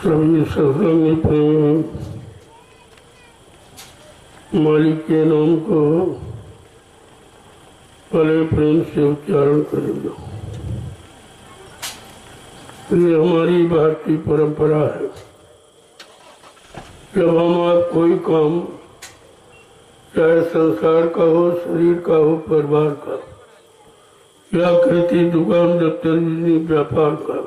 सभी सत्संगी प्रेमी मालिक के नाम को बड़े प्रेम से उच्चारण करेंगे। ये हमारी भारतीय परंपरा है। जब हम आप कोई काम, चाहे संसार का हो, शरीर का हो, परिवार का, या खेती, दुकान, दफ्तर, बिजनेस, व्यापार का,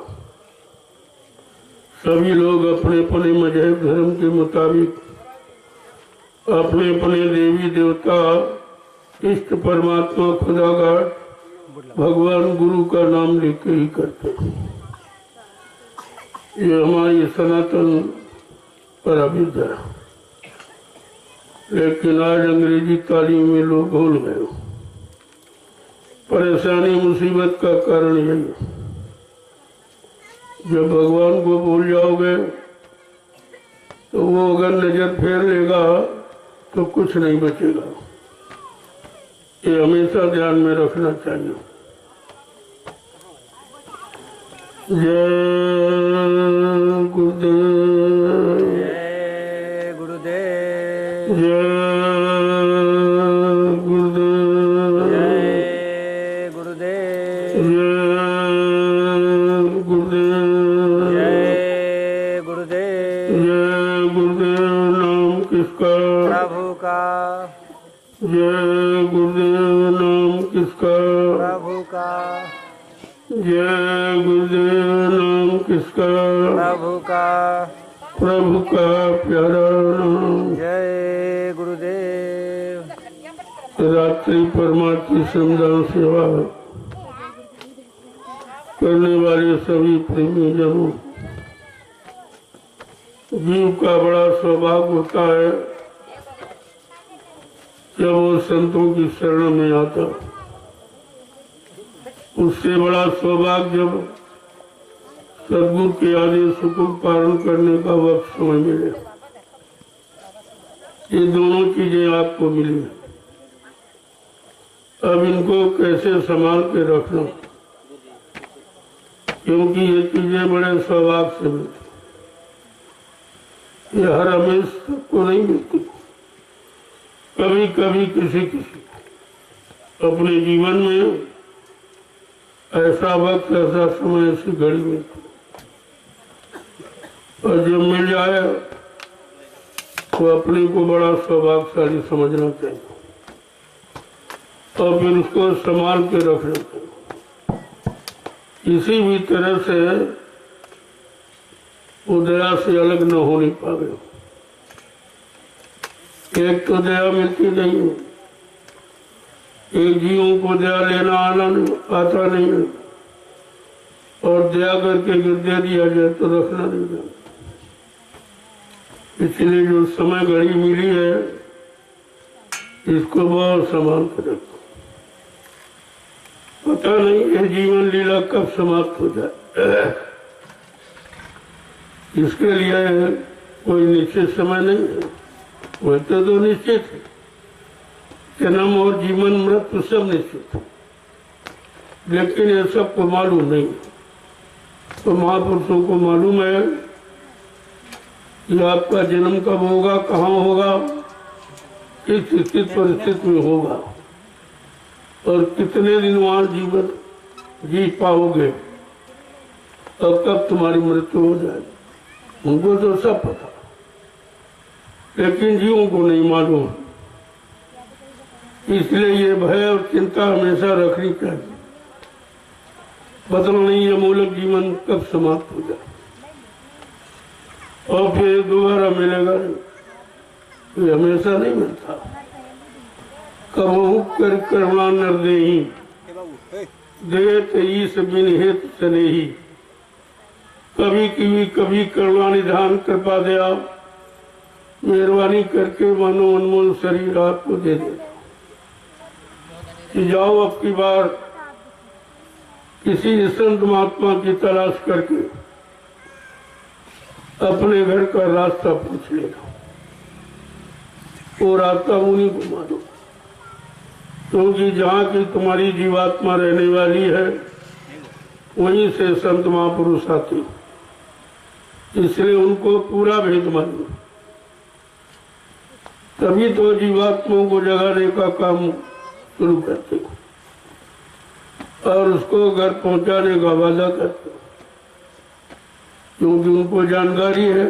सभी लोग अपने अपने मजहब धर्म के मुताबिक अपने अपने देवी देवता, इष्ट परमात्मा, खुदागार, भगवान, गुरु का नाम लेके ही करते हैं। ये हमारी सनातन परंपरा है। लेकिन आज अंग्रेजी तालीम में लोग भूल गए। परेशानी मुसीबत का कारण यही है। जब भगवान को भूल जाओगे तो वो अगर नजर फेर लेगा तो कुछ नहीं बचेगा। ये हमेशा ध्यान में रखना चाहिए। जय गुरुदेव, जय गुरुदेव, जय गुरुदेव, जय गुरुदेव, जय गुरुदेव, जय गुरुदेव। जय गुरुदेव। नाम किसका? प्रभु का, जय गुरुदेव। नाम किसका? प्रभु का, जय गुरुदेव। नाम किसका? प्रभु का, प्रभु का प्यारा नाम। जय गुरुदेव। रात्रि परमार्थी श्रमदान सेवा करने वाले सभी प्रेमी जनों, जीव का बड़ा सौभाग्य होता है जब वो संतों की शरण में आता। उससे बड़ा सौभाग्य जब सदगुरु के आदेश को पालन करने का वक्त समय मिले। ये दोनों चीजें आपको मिली। अब इनको कैसे संभाल के रखना, क्योंकि ये चीजें बड़े सौभाग्य से मिलती। ये हर हमेशा को नहीं मिलती। कभी कभी किसी अपने जीवन में ऐसा वक्त, ऐसा समय, ऐसी घड़ी मिलती। और जब मिल जाए तो अपने को बड़ा सौभाग्यशाली समझना चाहिए और फिर उसको संभाल के रखना चाहिए। किसी भी तरह से वो दया से अलग न हो नहीं पावे। एक तो दया मिलती नहीं है, एक जीवों को दया लेना आता नहीं है, और दया करके दे दिया जाए तो रखना नहीं जाए। इसलिए जो समय घड़ी मिली है इसको बहुत संभाल कर रखो। पता नहीं ये जीवन लीला कब समाप्त हो जाए। इसके लिए कोई निश्चित समय नहीं है। वैसे तो निश्चित है, जन्म और जीवन मृत्यु सब निश्चित है, लेकिन ये सबको मालूम नहीं। तो महापुरुषों को मालूम है कि आपका जन्म कब होगा, कहाँ होगा, किस स्थिति परिस्थिति में होगा, और कितने दिन वहां जीवन जी पाओगे, और कब तुम्हारी मृत्यु हो जाएगी। उनको तो सब पता, लेकिन जीवों को नहीं मालूम। इसलिए ये भय और चिंता हमेशा रखनी चाहिए। बदल नहीं, ये मूलक जीवन कब समाप्त हो जाए और फिर दोबारा मिलेगा नहीं। ये हमेशा नहीं मिलता। कबहू कर करुणा नर देही, देत ईस बिन हेत चले ही। कभी करुणा निधान कृपा दया, मेहरबानी करके मानो अनमोल शरीर आपको दे दे। कि जाओ अब की बार किसी संत महात्मा की तलाश करके अपने घर का रास्ता पूछ लेगा। वो रास्ता उन्हीं को मानो, क्योंकि जहाँ की तुम्हारी जीवात्मा रहने वाली है वहीं से संत महापुरुष आते। इसलिए उनको पूरा भेद मालूम। तभी तो जीवात्माओं को जगाने का काम शुरू करते और उसको घर पहुंचाने का वादा करते, क्योंकि उनको जानकारी है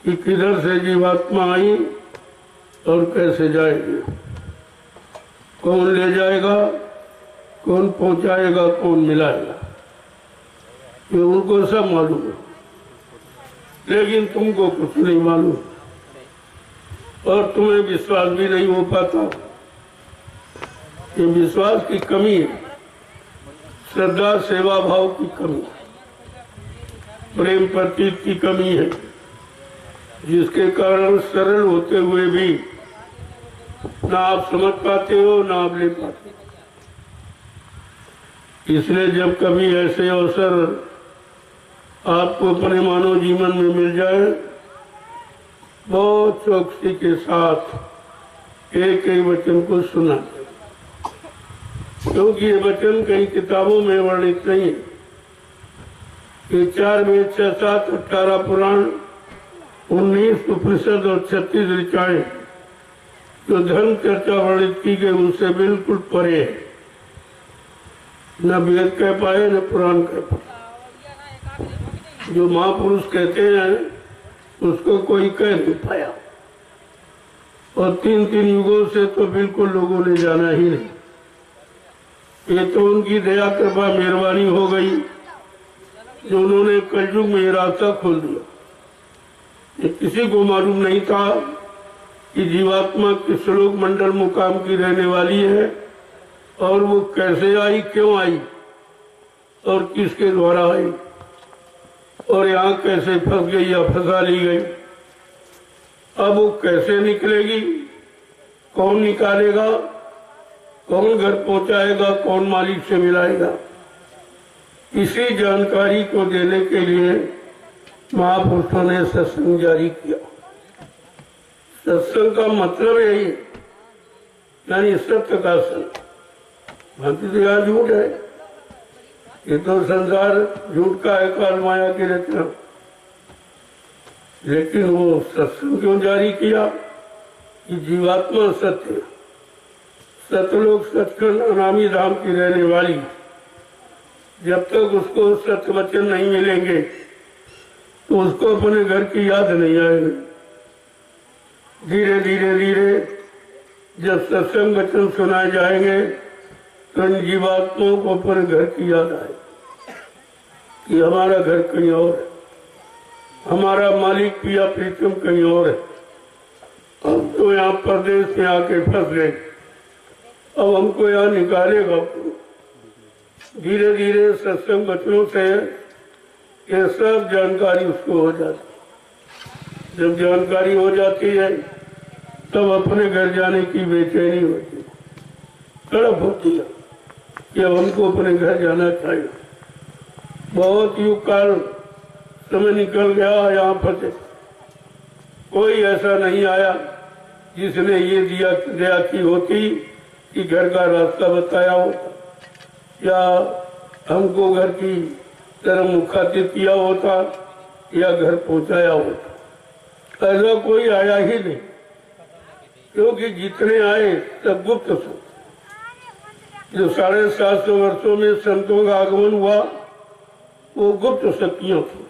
कि किधर से जीवात्मा आई और कैसे जाएगी, कौन ले जाएगा, कौन पहुंचाएगा, कौन मिलाएगा, ये उनको सब मालूम है। लेकिन तुमको कुछ नहीं मालूम और तुम्हें विश्वास भी नहीं हो पाता। ये विश्वास की कमी है, श्रद्धा सेवा भाव की कमी, प्रेम प्रतीत की कमी है, जिसके कारण सरल होते हुए भी ना आप समझ पाते हो ना आप ले पाते। इसलिए जब कभी ऐसे अवसर आपको अपने मानव जीवन में मिल जाए, बहुत चौकसी के साथ एक एक वचन को सुना, क्योंकि ये वचन कई किताबों में वर्णित नहीं है। ये 4 वेद, 6, 7, 18 पुराण, 19 उपनिषद और 36 ऋचाएं जो धर्म चर्चा वर्णित की गई उनसे बिल्कुल परे है। न वेद कह पाए न पुराण कह पाए। जो महापुरुष कहते हैं उसको कोई कह नहीं पाया और 3-3 युगों से तो बिल्कुल लोगों ने जाना ही नहीं। ये तो उनकी दया कृपा मेहरबानी हो गई जो उन्होंने कलयुग में ये रास्ता खोल दिया। ये किसी को मालूम नहीं था कि जीवात्मा किस लोक मंडल मुकाम की रहने वाली है और वो कैसे आई, क्यों आई और किसके द्वारा आई और यहाँ कैसे फंस गई या फंसा ली गई। अब वो कैसे निकलेगी, कौन निकालेगा, कौन घर पहुंचाएगा, कौन मालिक से मिलाएगा, इसी जानकारी को देने के लिए महापुरुषों ने सत्संग जारी किया। सत्संग का मतलब यही यानी सत्य का संग। भक्ति तो यार झूठ है, ये तो संसार झूठ का है, काल माया की रचना। लेकिन वो सत्संग क्यों जारी किया कि जीवात्मा सत्य, सतलोक सचखंड अनामी धाम की रहने वाली, जब तक उसको सत्य वचन नहीं मिलेंगे तो उसको अपने घर की याद नहीं आएगी। धीरे धीरे धीरे जब सत्संग वचन सुनाए जाएंगे तो इन जीवात्माओं को अपने घर की याद आए कि हमारा घर कहीं और है, हमारा मालिक पिया प्रीतम कहीं और है। हम तो यहाँ परदेश में आके फंस गए, अब हमको यहाँ निकालेगा। धीरे धीरे सत्संग वचनों से ये सब जानकारी उसको हो जाती। जब जानकारी हो जाती है तब अपने घर जाने की बेचैनी होती है, तड़प होती है कि अब हमको अपने घर जाना चाहिए। बहुत युग काल समय निकल गया, यहाँ फंसे, कोई ऐसा नहीं आया जिसने ये दया की होती कि घर का रास्ता बताया होता या हमको घर की तरफ मुखातिब किया होता या घर पहुंचाया होता। ऐसा कोई आया ही नहीं, क्योंकि जितने आए सब गुप्त थे। जो 750 वर्षों में संतों का आगमन हुआ वो गुप्त शक्तियों थी।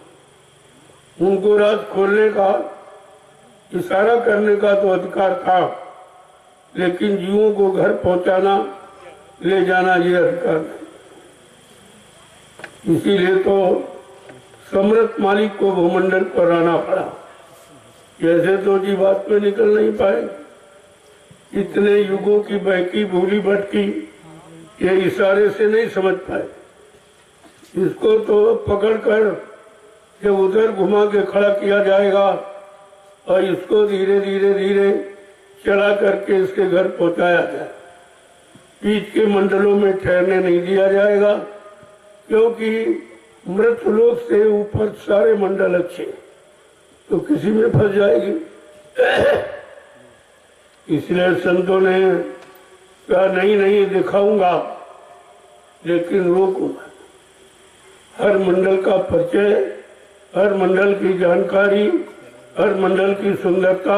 उनको राज खोलने का, इशारा करने का तो अधिकार था, लेकिन जीवों को घर पहुंचाना, ले जाना ये अधिकार नहीं। इसीलिए तो सम्राट मालिक को भूमंडल पर आना पड़ा। जैसे तो जीवात में निकल नहीं पाए, इतने युगों की बहकी भूली भटकी ये इशारे से नहीं समझ पाए। इसको तो पकड़कर जब उधर घुमा के खड़ा किया जाएगा और इसको धीरे धीरे धीरे चला करके इसके घर पहुंचाया जाए, बीच के मंडलों में ठहरने नहीं दिया जाएगा, क्योंकि मृत लोक से ऊपर सारे मंडल अच्छे, तो किसी में फंस जाएगी। इसलिए संतों ने कहा नहीं दिखाऊंगा, लेकिन रोकूंगा। हर मंडल का परिचय हर मंडल की जानकारी, हर मंडल की सुंदरता,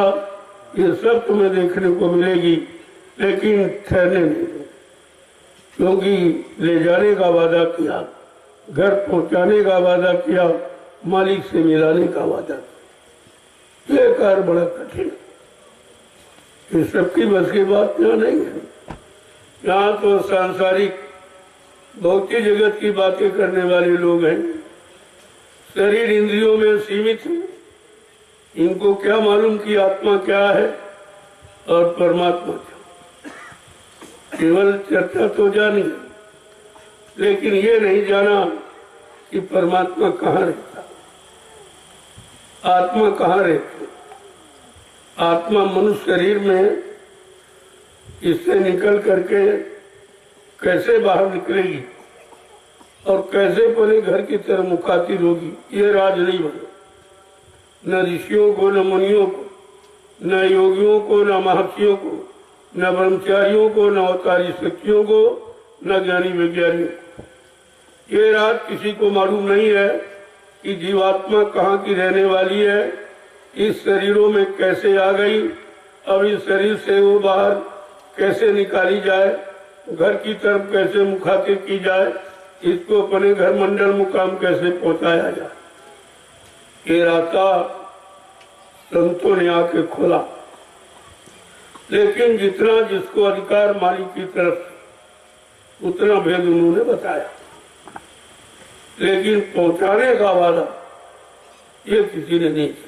ये सब तुम्हें देखने को मिलेगी, लेकिन ठहरने नहीं दो, क्योंकि ले जाने का वादा किया, घर पहुंचाने का वादा किया, मालिक से मिलाने का वादा किया। ये कार्य बड़ा कठिन है, इस सबकी बस की बात यहाँ नहीं है। यहाँ तो सांसारिक भौतिक जगत की बातें करने वाले लोग हैं, शरीर इंद्रियों में सीमित है, इनको क्या मालूम कि आत्मा क्या है और परमात्मा क्या। केवल चर्चा तो जानी, लेकिन ये नहीं जाना कि परमात्मा कहाँ रहता, आत्मा कहाँ रहती। आत्मा मनुष्य शरीर में, इससे निकल करके कैसे बाहर निकलेगी और कैसे अपने घर की तरफ मुखातिब होगी, ये राज नहीं बना। न ऋषियों को, न मुनियों को, न योगियों को, न महर्षियों को, न ब्रह्मचारियों को, न अवतारी शक्तियों को, न ज्ञानी विज्ञानियों को। ये राज किसी को मालूम नहीं है कि जीवात्मा कहाँ की रहने वाली है, इस शरीरों में कैसे आ गई, अब इस शरीर से वो बाहर कैसे निकाली जाए, घर की तरफ कैसे मुखातिब की जाए, इसको अपने घर मंडल मुकाम कैसे पहुंचाया जाए। ये रास्ता संतों ने आके खोला, लेकिन जितना जिसको अधिकार मालिक की तरफ उतना भेद उन्होंने बताया, लेकिन पहुंचाने का वादा ये किसी ने नहीं किया।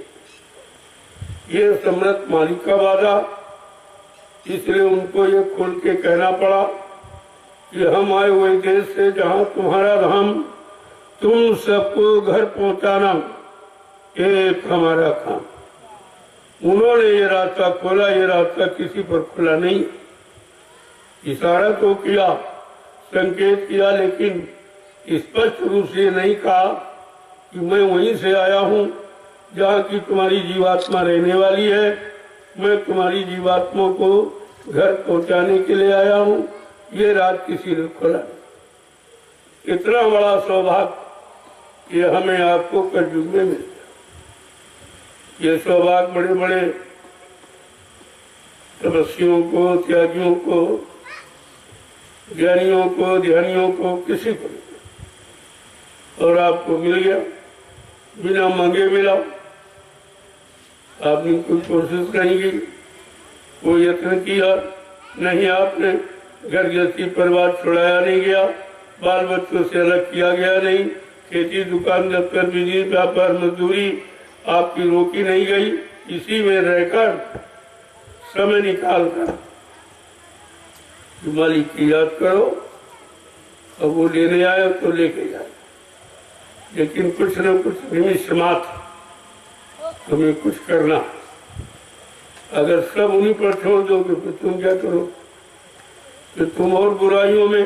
ये सम्राट मालिक का वादा, इसलिए उनको ये खोल के कहना पड़ा कि हम आए हुए देश से जहाँ तुम्हारा धाम, तुम सबको घर पहुंचाना एक हमारा काम। उन्होंने ये रास्ता खोला, ये रास्ता किसी पर खुला नहीं। इशारा तो किया, संकेत किया, लेकिन स्पष्ट रूप से नहीं कहा कि मैं वहीं से आया हूँ जहाँ की तुम्हारी जीवात्मा रहने वाली है, मैं तुम्हारी जीवात्मा को घर पहुंचाने के लिए आया हूँ। ये रात किसी ने खोला नहीं। इतना बड़ा सौभाग्य ये हमें आपको कलयुग में मिल गया। ये सौभाग्य बड़े बड़े तपस्वियों को, त्यागियों को, ज्ञानियों को, ध्यानियों को, किसी को नहीं, और आपको मिल गया, बिना मांगे मिला। आपने कोई कोशिश नहीं की, कोई यत्न किया नहीं, आपने घर गृहस्थी परिवार छुड़ाया नहीं गया, बाल बच्चों से अलग किया गया नहीं, खेती दुकान दफ्तर बिजली व्यापार मजदूरी आपकी रोकी नहीं गई। इसी में रहकर समय निकाल कर मालिक की याद करो, और वो लेने आए तो लेके जाए, लेकिन कुछ न कुछ निमित्त मात्र तुम्हें कुछ करना। अगर सब उन्हीं पर छोड़ दोगे तो तुम क्या करो, तो तुम और बुराइयों में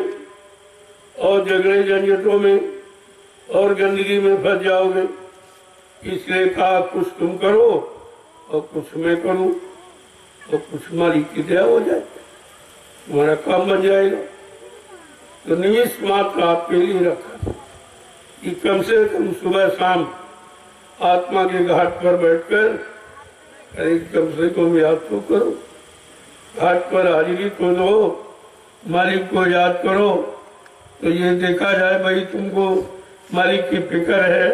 और झगड़े झंझटों में और गंदगी में फंस जाओगे। इसलिए कहा कुछ तुम करो और कुछ मैं करूं, और कुछ मालिक की दया हो जाए, तुम्हारा काम बन जाएगा। तो निमित्त मात्र आपके लिए रखा कि कम से कम सुबह शाम आत्मा के घाट पर बैठकर कम से कम याद तो करो, घाट पर हाजिरी तो दो, मालिक को याद करो, तो ये देखा जाए भाई तुमको मालिक की फिक्र है,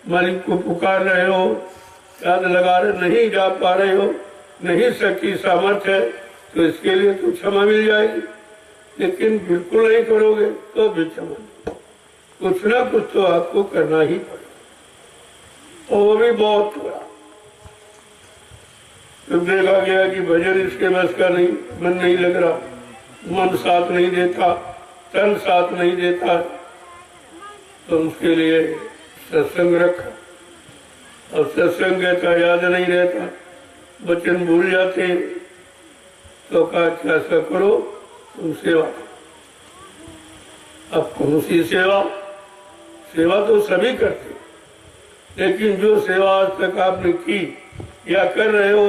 मालिक को पुकार रहे हो, याद लगा रहे, नहीं जा पा रहे हो, नहीं शक्ति सामर्थ्य है, तो इसके लिए तो क्षमा मिल जाएगी। लेकिन बिल्कुल नहीं करोगे तो भी क्षमा नहीं, कुछ ना कुछ तो आपको करना ही पड़ेगा, और वो भी बहुत थोड़ा। तो देखा गया कि भजन इसके बस का नहीं, मन नहीं लग रहा, मन साथ नहीं देता, तन साथ नहीं देता, तो उसके लिए सत्संग रखा, और सत्संग का याद नहीं रहता, वचन भूल जाते, तो कहा ऐसा करो तुम सेवा। अब कौन सी सेवा? सेवा तो सभी करते, लेकिन जो सेवा आज तक आपने की या कर रहे हो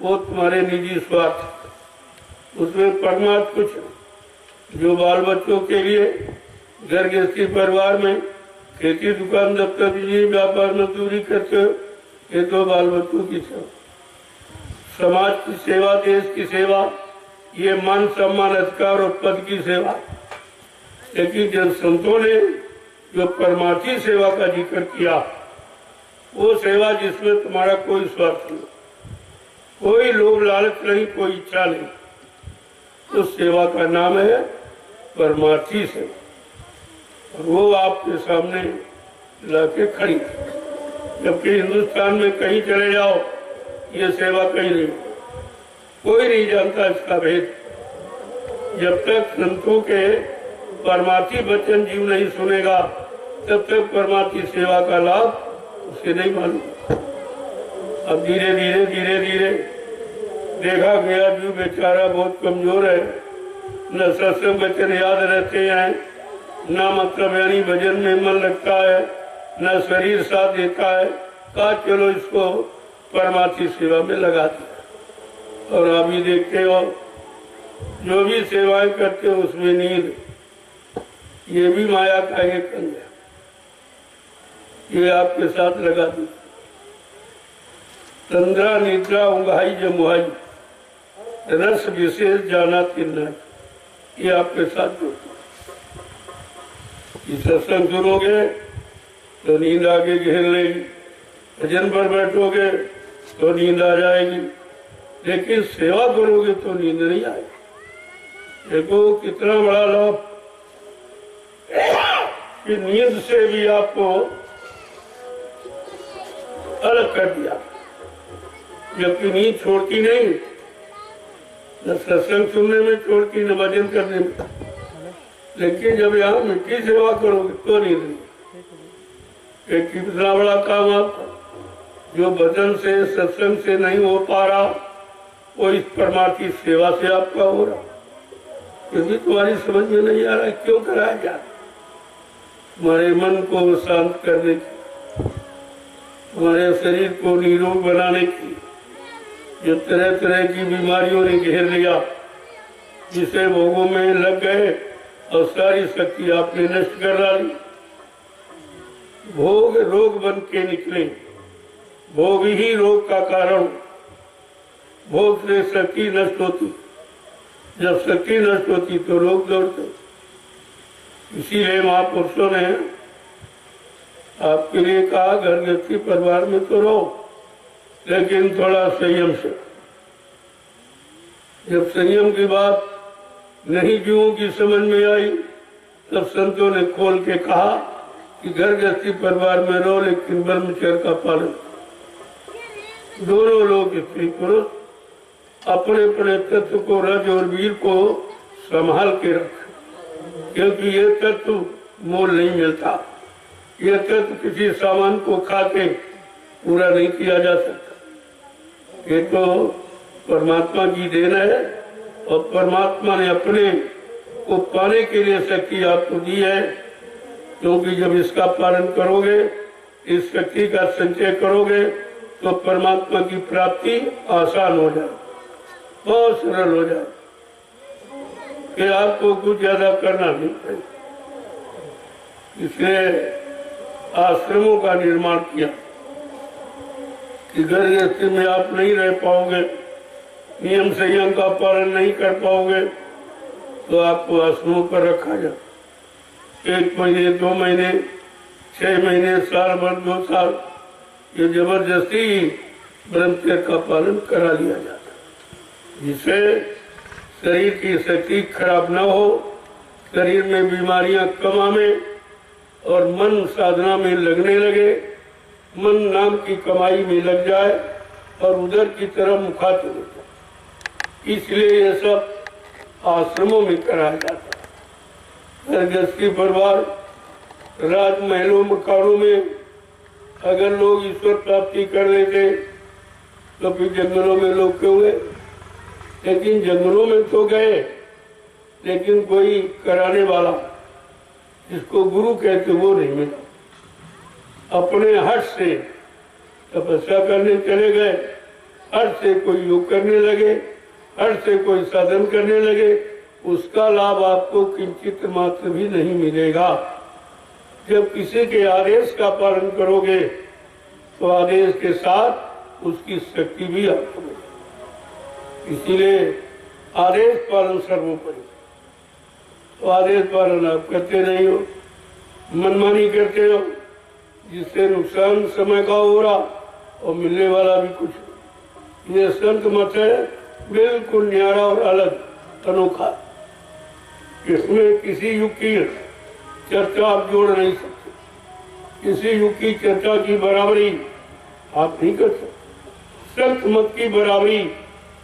वो तुम्हारे निजी स्वार्थ, उसमें परमार्थ कुछ नहीं। जो बाल बच्चों के लिए घर गृहस्थी परिवार में खेती दुकान दफ्तर दीजिए, व्यापार मजदूरी करते हो, ये तो बाल बच्चों की सेवा, समाज की सेवा, देश की सेवा, ये मान सम्मान अधिकार और पद की सेवा। लेकिन जब संतों ने जो परमार्थी सेवा का जिक्र किया, वो सेवा जिसमें तुम्हारा कोई स्वार्थ नहीं, कोई लोभ लालच नहीं, कोई इच्छा नहीं, उस सेवा का नाम है परमार्थी सेवा। और वो आपके सामने लाके खड़ी, जबकि हिंदुस्तान में कहीं चले जाओ ये सेवा कहीं नहीं, कोई नहीं जानता इसका भेद। जब तक संतों के परमार्थी वचन जीव नहीं सुनेगा, तब तक परमार्थी सेवा का लाभ उसे नहीं मालूम। अब धीरे धीरे देखा गया जीव बेचारा बहुत कमजोर है, न सत्संग वचन याद रहते हैं, न मतलब यानी भजन में मन लगता है, न शरीर साथ देता है। कहा चलो इसको परमार्थी सेवा में लगा दिया। और आप ये देखते हो जो भी सेवाएं करते हो उसमें नींद, ये भी माया का एक अंग है, ये आपके साथ लगा दी। तंद्रा निद्रा उंघाई जमुहाई रस विशेष जाना तिरना, ये आपके साथ जुड़ता। सत्संग सुनोगे तो नींद आगे घेर लेगी, भजन पर बैठोगे तो नींद आ जाएगी, लेकिन सेवा करोगे तो नींद नहीं आएगी। देखो कितना बड़ा लाभ कि नींद से भी आपको अलग कर दिया, जबकि नींद छोड़ती नहीं, न सत्संग सुनने में छोड़ती, न भजन करने में। लेकिन जब यहाँ मिट्टी सेवा करोगे तो नींद नहीं। एक कितना बड़ा काम आपका, जो भजन से सत्संग से नहीं हो पा रहा, वो इस परमार्थी सेवा से आपका हो रहा। क्योंकि तुम्हारी समझ में नहीं आ रहा है क्यों कराया जा, तुम्हारे मन को शांत करने की, तुम्हारे शरीर को निरोग बनाने की, जो तरह तरह की बीमारियों ने घेर लिया, जिसे भोगों में लग गए और सारी शक्ति आपने नष्ट कर डाली। भोग रोग बन के निकले, भोग ही रोग का कारण। भोग से शक्ति नष्ट होती, जब शक्ति नष्ट होती तो रोग दौड़ते। इसीलिए महापुरुषों ने आपके लिए कहा घर गृहस्थी परिवार में तो रहो, लेकिन थोड़ा संयम से। जब संयम की बात नहीं जीवों की समझ में आई, तब संतों ने खोल के कहा कि घर गृहस्थी परिवार में रहो, लेकिन ब्रह्मचर्य का पालन। दोनों लोग स्त्री पुरुष अपने अपने तत्व को, रज और वीर को संभाल के रख, क्योंकि ये तत्व मोल नहीं मिलता, ये तत्व किसी सामान को खाते पूरा नहीं किया जा सकता। ये तो परमात्मा की देन है, और परमात्मा ने अपने को पाने के लिए शक्ति आपको दी है। क्योंकि जब इसका पालन करोगे, इस शक्ति का संचय करोगे, तो परमात्मा की प्राप्ति आसान हो जाए, बहुत सरल हो जाए, कि आपको कुछ ज्यादा करना नहीं पड़े। इसलिए आश्रमों का निर्माण किया कि घर गृहस्थी में आप नहीं रह पाओगे, नियम संयम का पालन नहीं कर पाओगे, तो आपको आश्रमों पर रखा जाए। 1 महीने, 2 महीने, 6 महीने, साल भर, 2 साल, ये जबरदस्ती ब्रह्मचर्य का पालन करा लिया जाता, जिससे शरीर की शक्ति खराब न हो, शरीर में बीमारियां कम आवे और मन साधना में लगने लगे, मन नाम की कमाई में लग जाए और उधर की तरफ मुखातिब हो जाए। इसलिए ये सब आश्रमों में कराया जाता है। घर गृहस्थी परिवार, राजमहलों मकानों में अगर लोग ईश्वर प्राप्ति कर लेते तो फिर जंगलों में लोग क्यों गए? लेकिन जंगलों में तो गए, लेकिन कोई कराने वाला, जिसको गुरु कहते, वो नहीं मिला। अपने हट से तपस्या करने चले गए, हट से कोई योग करने लगे, हट से कोई साधन करने लगे, उसका लाभ आपको किंचित मात्र भी नहीं मिलेगा। जब किसी के आदेश का पालन करोगे तो आदेश के साथ उसकी शक्ति भी आपको मिलेगी। इसीलिए आदेश पालन सर्वोपरि। तो आदेश पालन आप करते नहीं हो, मनमानी करते हो, जिससे नुकसान समय का हो रहा और मिलने वाला भी कुछ। ये संत मत है बिल्कुल न्यारा और अलग, अनोखा। इसमें किसी युग की चर्चा आप जोड़ नहीं सकते, किसी युग की चर्चा की बराबरी आप नहीं कर सकते। संत मत की बराबरी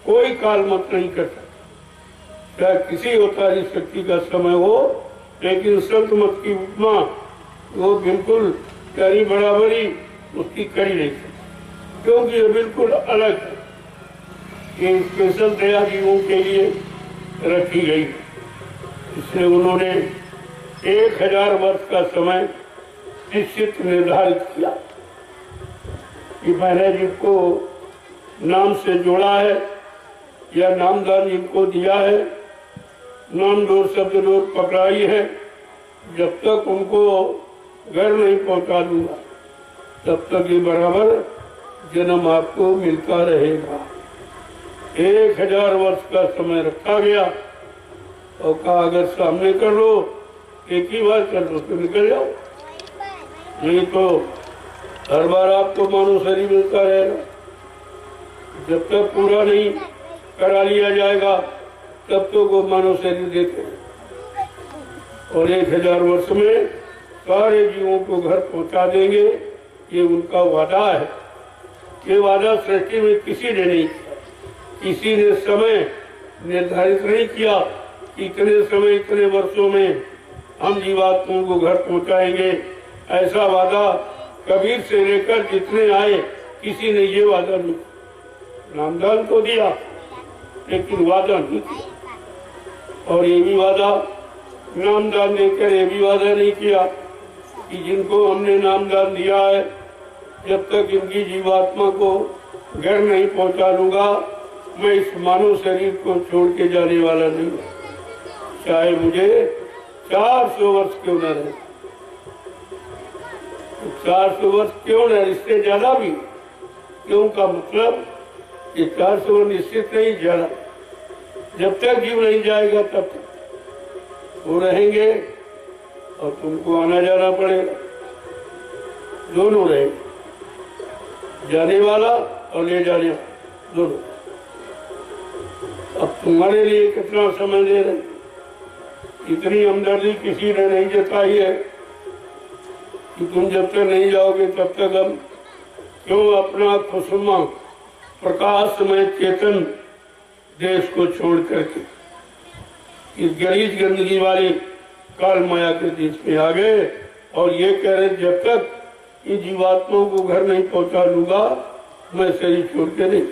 कोई काल मत नहीं कर सकता। चाहे किसी अवतारी शक्ति का समय हो, लेकिन संत मत की उपमा वो बिल्कुल करी बराबरी उसकी करी नहीं सकती, क्योंकि ये बिल्कुल अलग है। ये स्पेशल दया जीवों के लिए रखी गई। इसलिए उन्होंने 1000 वर्ष का समय निश्चित निर्धारित किया कि मैंने जिनको नाम से जोड़ा है या नामदान जिनको दिया है, नाम डोर शब्द डोर पकड़ाई है, जब तक उनको घर नहीं पहुंचा दूंगा तब तक ये बराबर जन्म आपको मिलता रहेगा। 1000 वर्ष का समय रखा गया और कहा अगर सामने कर लो, एक ही बार कर लो तो निकल जाओ, नहीं तो हर बार आपको मानव शरीर मिलता रहेगा। जब तक पूरा नहीं करा लिया जाएगा तब तो वो मानव शरीर देते हैं। और 1000 वर्ष में सारे जीवों को घर पहुंचा देंगे, ये उनका वादा है। ये वादा सृष्टि में किसी ने नहीं किया, किसी ने समय निर्धारित नहीं किया कि इतने समय इतने वर्षों में हम जीवात्माओं को घर पहुंचाएंगे। ऐसा वादा कबीर से लेकर जितने आए किसी ने ये वादा नहीं किया। नामदान तो दिया लेकिन वादा नहीं किया। और ये भी वादा नामदान देकर ये भी वादा नहीं किया कि जिनको हमने नामदान दिया है जब तक इनकी जीवात्मा को घर नहीं पहुंचा लूंगा मैं इस मानव शरीर को छोड़ के जाने वाला नहीं, चाहे मुझे 400 वर्ष क्यों न रहे। 400 वर्ष क्यों न, इससे ज्यादा भी क्यों का मतलब ये 400 वर्ष निश्चित नहीं, ज्यादा। जब तक जीव नहीं जाएगा तब तक वो रहेंगे और तुमको आना जाना पड़ेगा, दोनों रहेंगे, जाने वाला और ले जाने वाला दोनों। अब तुम्हारे लिए कितना समय दे रहे, इतनी हमदर्दी किसी ने नहीं जताई है कि तुम जब तक नहीं जाओगे तब तक हम क्यों अपना खुशनुमा प्रकाशमय चेतन देश को छोड़ करके इस गलीज गंदगी वाली काल माया के देश में आ गए और ये कह रहे जब तक इन जीवात्माओं को घर नहीं पहुंचा लूंगा मैं शरीर छोड़ के नहीं।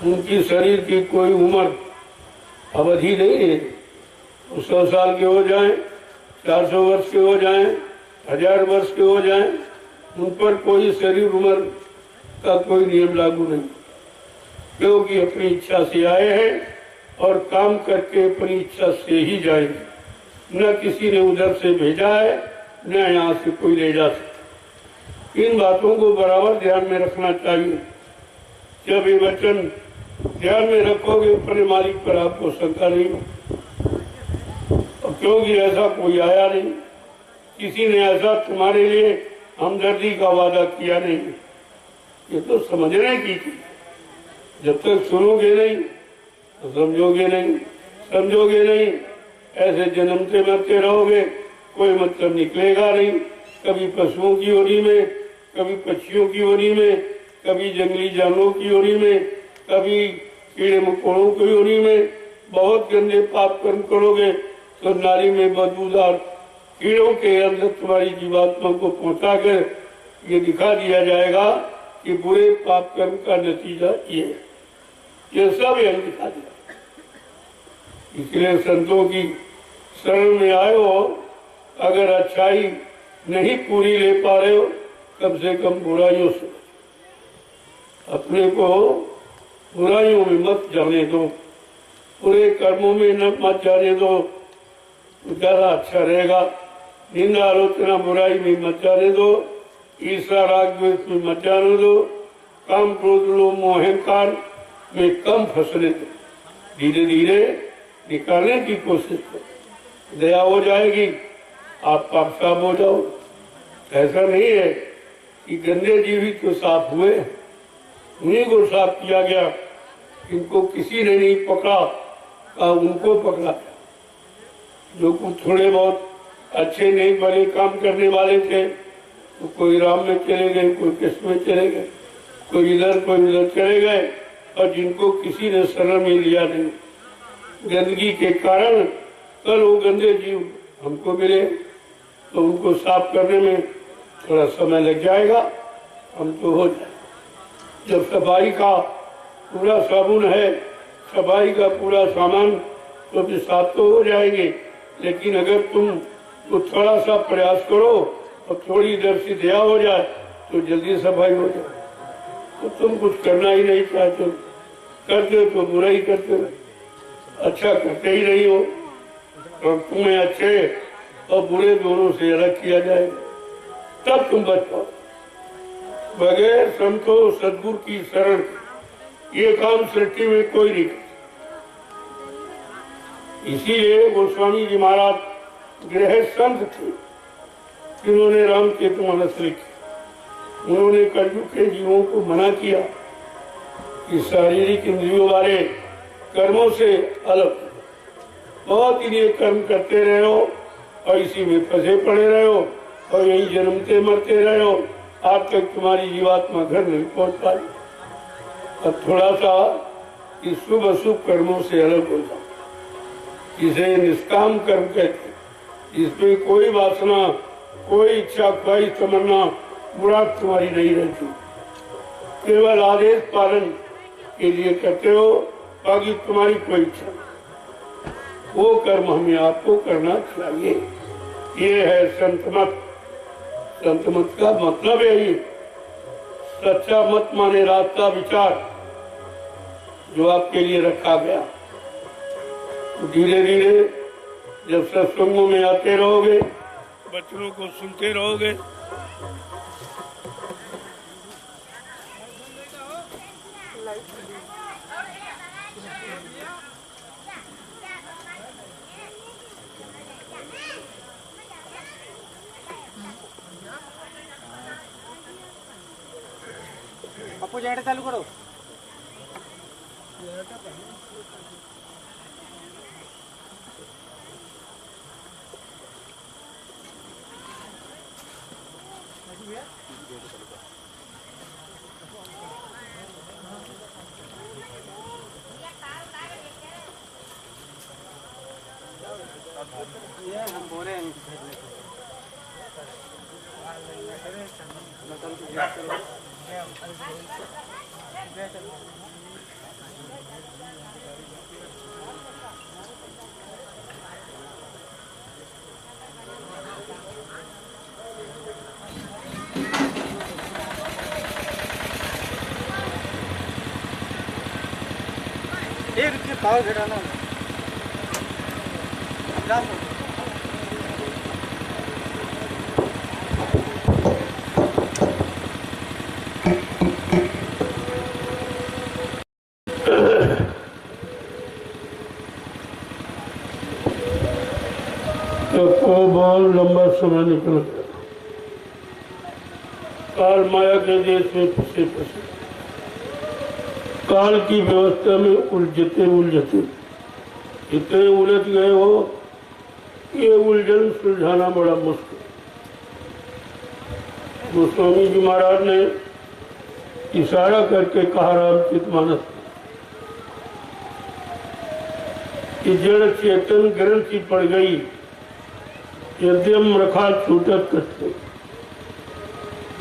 उनकी शरीर की कोई उम्र अवधि नहीं है, 100 साल के हो जाएं, 400 वर्ष के हो जाएं, 1000 वर्ष के हो जाएं, उन पर कोई शरीर उम्र का कोई नियम लागू नहीं, क्योंकि अपनी इच्छा से आए हैं और काम करके अपनी इच्छा से ही जाएंगे। न किसी ने उधर से भेजा है न यहाँ से कोई ले जा सकता। इन बातों को बराबर ध्यान में रखना चाहिए। जब ये वचन ध्यान में रखोगे अपने मालिक पर आपको शंका नहीं, क्योंकि ऐसा कोई आया नहीं, किसी ने ऐसा तुम्हारे लिए हमदर्दी का वादा किया नहीं। ये तो समझने की थी, जब तक सुनोगे नहीं तो समझोगे नहीं, समझोगे नहीं ऐसे जन्मते मरते रहोगे, कोई मतलब निकलेगा नहीं। कभी पशुओं की ओरी में, कभी पक्षियों की ओरी में, कभी जंगली जानवरों की ओरी में, कभी कीड़े मकोड़ों की ओरी में। बहुत गंदे पाप कर्म करोगे तो नाली में बदबूदार कीड़ों के अंदर तुम्हारी जीवात्मा को पहुंचा कर ये दिखा दिया जाएगा कि बुरे पाप कर्म का नतीजा ये सब यही दिखा दिया। इसलिए संतों की शरण में आए हो, अगर अच्छाई नहीं पूरी ले पा रहे हो कम से कम बुराइयों से अपने को बुराइयों में मत जाने दो, बुरे कर्मों में न मत जाने दो, तो ज्यादा अच्छा रहेगा। निंदा आलोचना बुराई में मत जाने दो, ईर्ष्या राग द्वेष में मत जाने दो, काम क्रोध लोभ मोह अहंकार में कम फंसने दो। धीरे धीरे निकालने की कोशिश करो, दया हो जाएगी, आप पाप साफ हो जाओ। ऐसा नहीं है कि गंदे जीव ही तो साफ हुए, उन्हीं को साफ किया गया। इनको किसी ने नहीं पकड़ा, उनको पकड़ा। जो कुछ थोड़े बहुत अच्छे नहीं भले काम करने वाले थे, तो कोई राम में चले गए, कोई कृष्ण में चले गए, कोई इधर कोई उधर चले गए, और जिनको किसी ने शरण में लिया नहीं। गंदगी के कारण कल वो गंदे जीव हमको मिले, तो उनको साफ करने में थोड़ा समय लग जाएगा, हम तो हो जाए। जब सफाई का पूरा साबुन है, सफाई का पूरा सामान, तो भी साफ तो हो जाएंगे। लेकिन अगर तुम तो थोड़ा सा प्रयास करो और थोड़ी देर से दया हो जाए तो जल्दी सफाई हो जाए। तो तुम कुछ करना ही नहीं चाहते, करते तो बुरा ही करते हो, अच्छा करते ही नहीं हो। और तुम्हें अच्छे और बुरे दोनों से अलग किया जाएगा, तब तुम बच पाओ। बगैर संतों सदगुरु की शरण ये काम सृष्टि में कोई नहीं कर। इसीलिए गोस्वामी जी महाराज गृह संत थे, जिन्होंने रामचरितमानस लिखी। उन्होंने कलयुग के जीवों को मना किया कि शारीरिक इंद्रियों वाले कर्मों से अलग, बहुत इन्हें कर्म करते रहे हो और इसी में फंसे पड़े रहे हो और यही जन्मते मरते रहे हो, आज तक तुम्हारी जीवात्मा घर नहीं पहुंच पाई। अब थोड़ा सा इस शुभ अशुभ कर्मों से अलग हो जाओ, इसे निष्काम कर्म कहते, इसमें कोई वासना, कोई इच्छा, कोई तमन्ना, मुराद तुम्हारी नहीं रहती, केवल आदेश पालन के लिए करते हो, बाकी तुम्हारी कोई इच्छा नहीं। वो कर्म हमें आपको करना चाहिए। ये है संत मत। संत मत का मतलब है ये सच्चा मत माने रास्ता विचार जो आपके लिए रखा गया। तो धीरे धीरे जब सत्संगों में आते रहोगे, बच्चों को सुनते रहोगे, अपू जेड चालू करो। ये हम बोले हैं एक पाव घटाना तो बहुत लंबा समय निकल गया। काल माया के देश में फंसे फंसे, काल की व्यवस्था में उलझते उलझते इतने उलझ गए हो, ये उलझन सुलझाना बड़ा मुश्किल। गोस्वामी जी महाराज ने इशारा करके कहा रामचरितमानस कि जड़ चेतन ग्रंथि पड़ गई, यद्यम रखा छूटत करते।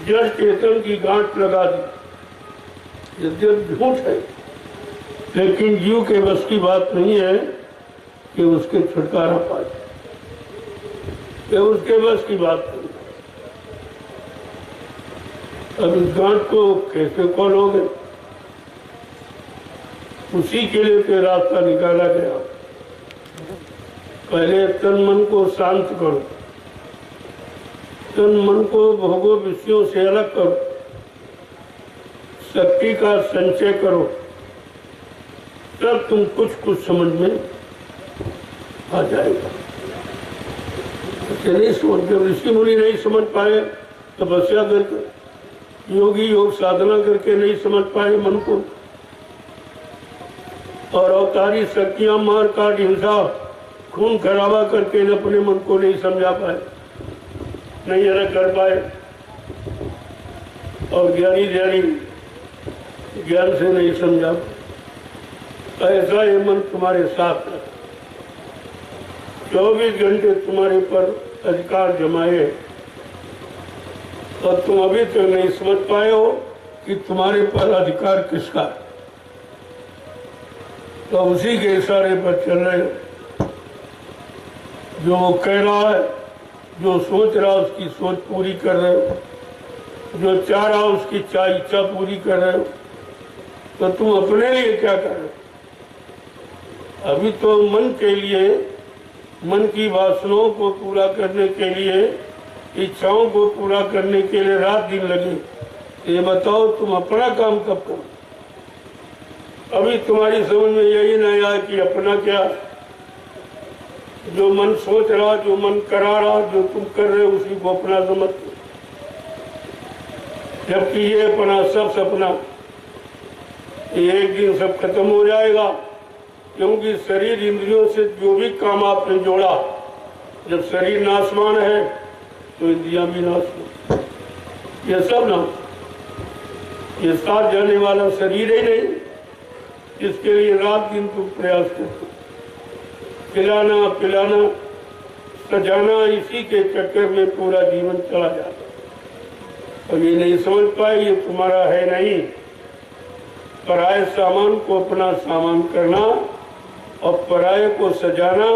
जड़ चेतन की गांठ लगा दी, यद्यप झूठ है, लेकिन जीव के बस की बात नहीं है कि उसके छुटकारा पाए, ये उसके बस की बात नहीं। अब इस गांठ को कैसे खोलोगे? उसी के लिए तो रास्ता निकाला गया। पहले तन मन को शांत करो, तन मन को भोगो विषयों से अलग करो, शक्ति का संचय करो, तब तुम कुछ समझ में आ जाएगा। नहीं समझ, जब ऋषि मुनि नहीं समझ पाए, तपस्या करके, योगी योग साधना करके नहीं समझ पाए मन को, और अवतारी शक्तियां मार काट हिंसा खून खराबा करके अपने मन को नहीं समझा पाए, नहीं अलग कर पाए, और ज्ञानी ज्ञान से नहीं समझा, ऐसा ये मन तुम्हारे साथ है, 24 घंटे तुम्हारे पर अधिकार जमाए, और तुम अभी तक नहीं समझ पाए हो कि तुम्हारे पर अधिकार किसका है, तो उसी के इशारे पर चल रहे हो। जो वो कह रहा है, जो सोच रहा है उसकी सोच पूरी कर रहे हो, जो चाह रहा है उसकी इच्छा पूरी कर रहे हो, तो तुम अपने लिए क्या कर रहे हो? अभी तो मन के लिए, मन की वासनाओं को पूरा करने के लिए, इच्छाओं को पूरा करने के लिए रात दिन लगे। ये बताओ तुम अपना काम कब करो? अभी तुम्हारी समझ में यही नहीं आया कि अपना क्या, जो मन सोच रहा, जो मन करा रहा, जो तुम कर रहे हो उसी को अपना समझते, जबकि ये अपना सब सपना एक दिन सब खत्म हो जाएगा। क्योंकि शरीर इंद्रियों से जो भी काम आपने जोड़ा, जब शरीर नाशवान है तो इंद्रियां भी नाशवान, ये सब नाश, ये साथ जाने वाला शरीर ही नहीं, इसके लिए रात दिन तुम प्रयास करते, खिलाना पिलाना सजाना, इसी के चक्कर में पूरा जीवन चला जाता। और ये नहीं समझ पाए ये तुम्हारा है नहीं, पराये सामान को अपना सामान करना, और पराये को सजाना,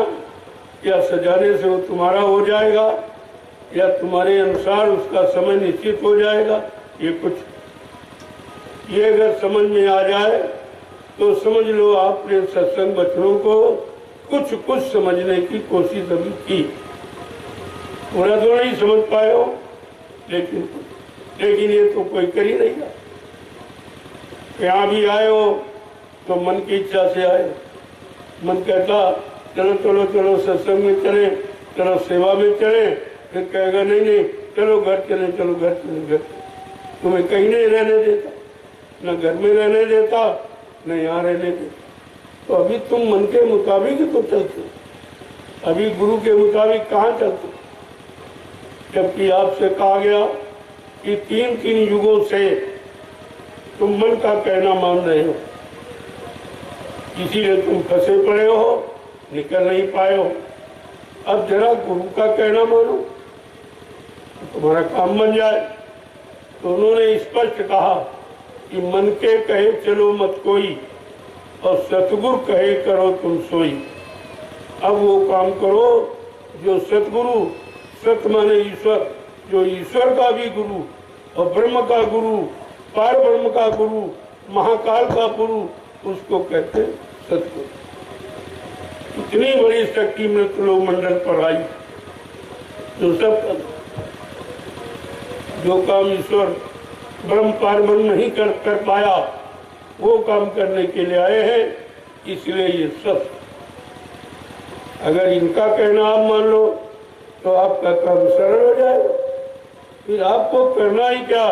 या सजाने से वो तुम्हारा हो जाएगा, या तुम्हारे अनुसार उसका समय निश्चित हो जाएगा, ये अगर समझ में आ जाए तो समझ लो आपने सत्संग वचनों को कुछ समझने की कोशिश अभी की। पूरा तो नहीं समझ पाए हो, लेकिन ये तो कोई कर ही नहीं रहा। यहाँ भी आए हो तो मन की इच्छा से आए, मन कहता चलो चलो चलो सत्संग में चले, चलो सेवा में चले, फिर कहेगा नहीं चलो घर चले, चलो घर चले, घर तुम्हें कहीं नहीं रहने देता, न घर में रहने देता, न यहाँ रहने देता। तो अभी तुम मन के मुताबिक ही तो चलते, अभी गुरु के मुताबिक कहाँ चलते? जबकि आपसे कहा गया कि तीन युगों से तुम मन का कहना मान रहे हो, इसीलिए तुम फंसे पड़े हो, निकल नहीं पाए हो। अब जरा गुरु का कहना मानो तो तुम्हारा काम बन जाए। तो उन्होंने स्पष्ट कहा कि मन के कहे चलो मत कोई, और सतगुरु कहे करो तुम सोई। अब वो काम करो जो सतगुरु, सत माने ईश्वर, जो ईश्वर का भी गुरु और ब्रह्म का गुरु, पार ब्रह्म का गुरु, महाकाल का गुरु, उसको कहते सतगुरु। इतनी बड़ी शक्ति मृत लोक मंडल पर आई, जो सब जो काम ईश्वर ब्रह्म पार ब्रह्म नहीं कर पाया, वो काम करने के लिए आए हैं। इसलिए ये सब, अगर इनका कहना आप मान लो तो आपका काम सरल हो जाएगा। फिर आपको करना ही क्या,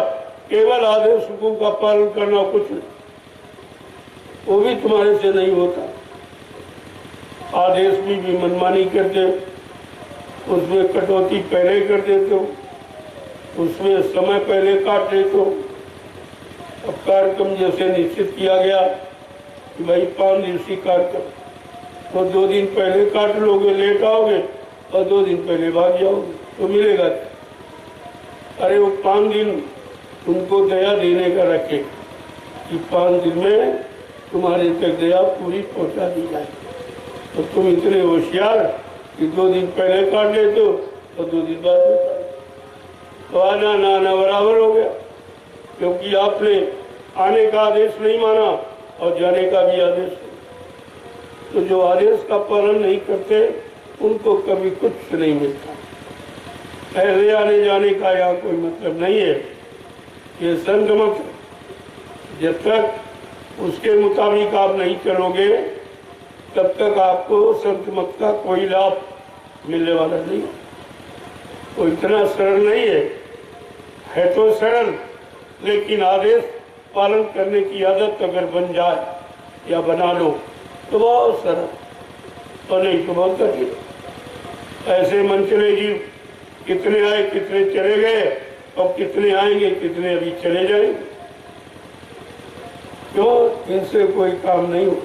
केवल आदेशों का पालन करना, कुछ नहीं, वो भी तुम्हारे से नहीं होता। आदेश भी मनमानी करते, उसमें कटौती पहले कर देते हो, उसमें समय पहले काट लेते हो। अब कार्यक्रम जैसे निश्चित किया गया कि भाई 5 दिवसीय कार्यक्रम, तो 2 दिन पहले काट लोगे, लेट आओगे, और 2 दिन पहले भाग जाओगे तो मिलेगा। अरे वो 5 दिन तुमको दया देने का रखे कि 5 दिन में तुम्हारे तक दया पूरी पहुंचा दी जाए, तो तुम इतने होशियार कि 2 दिन पहले काट लेते हो और 2 दिन बाद में काट, तो आना ना आना बराबर हो गया। क्योंकि आपने आने का आदेश नहीं माना और जाने का भी आदेश नहीं। तो जो आदेश का पालन नहीं करते उनको कभी कुछ नहीं मिलता। ऐसे आने जाने का यहाँ कोई मतलब नहीं है। ये संत मत, जब तक उसके मुताबिक आप नहीं चलोगे तब तक आपको संत मत का कोई लाभ मिलने वाला नहीं। वो इतना सरल नहीं है तो सरल, लेकिन आदेश पालन करने की आदत अगर बन जाए या बना लो तो बहुत सरल, और नहीं तो बहुत कठिन। ऐसे मन चले जीव, कितने आए कितने चले गए, और कितने आएंगे कितने अभी चले जाएंगे। क्यों? इनसे कोई काम नहीं हो।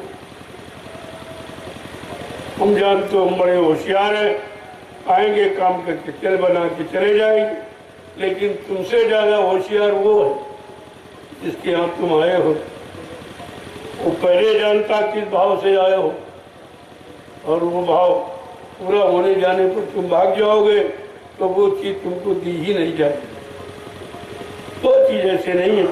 हम जानते हम बड़े होशियार हैं, आएंगे काम करके चल बना के चले जाएंगे, लेकिन तुमसे ज्यादा होशियार वो है जिसके यहाँ तुम आए हो। वो पहले जानता किस भाव से आए हो, और वो भाव पूरा होने जाने पर तुम भाग जाओगे तो वो चीज तुमको दी ही नहीं जाएगी। वो चीज ऐसे नहीं है।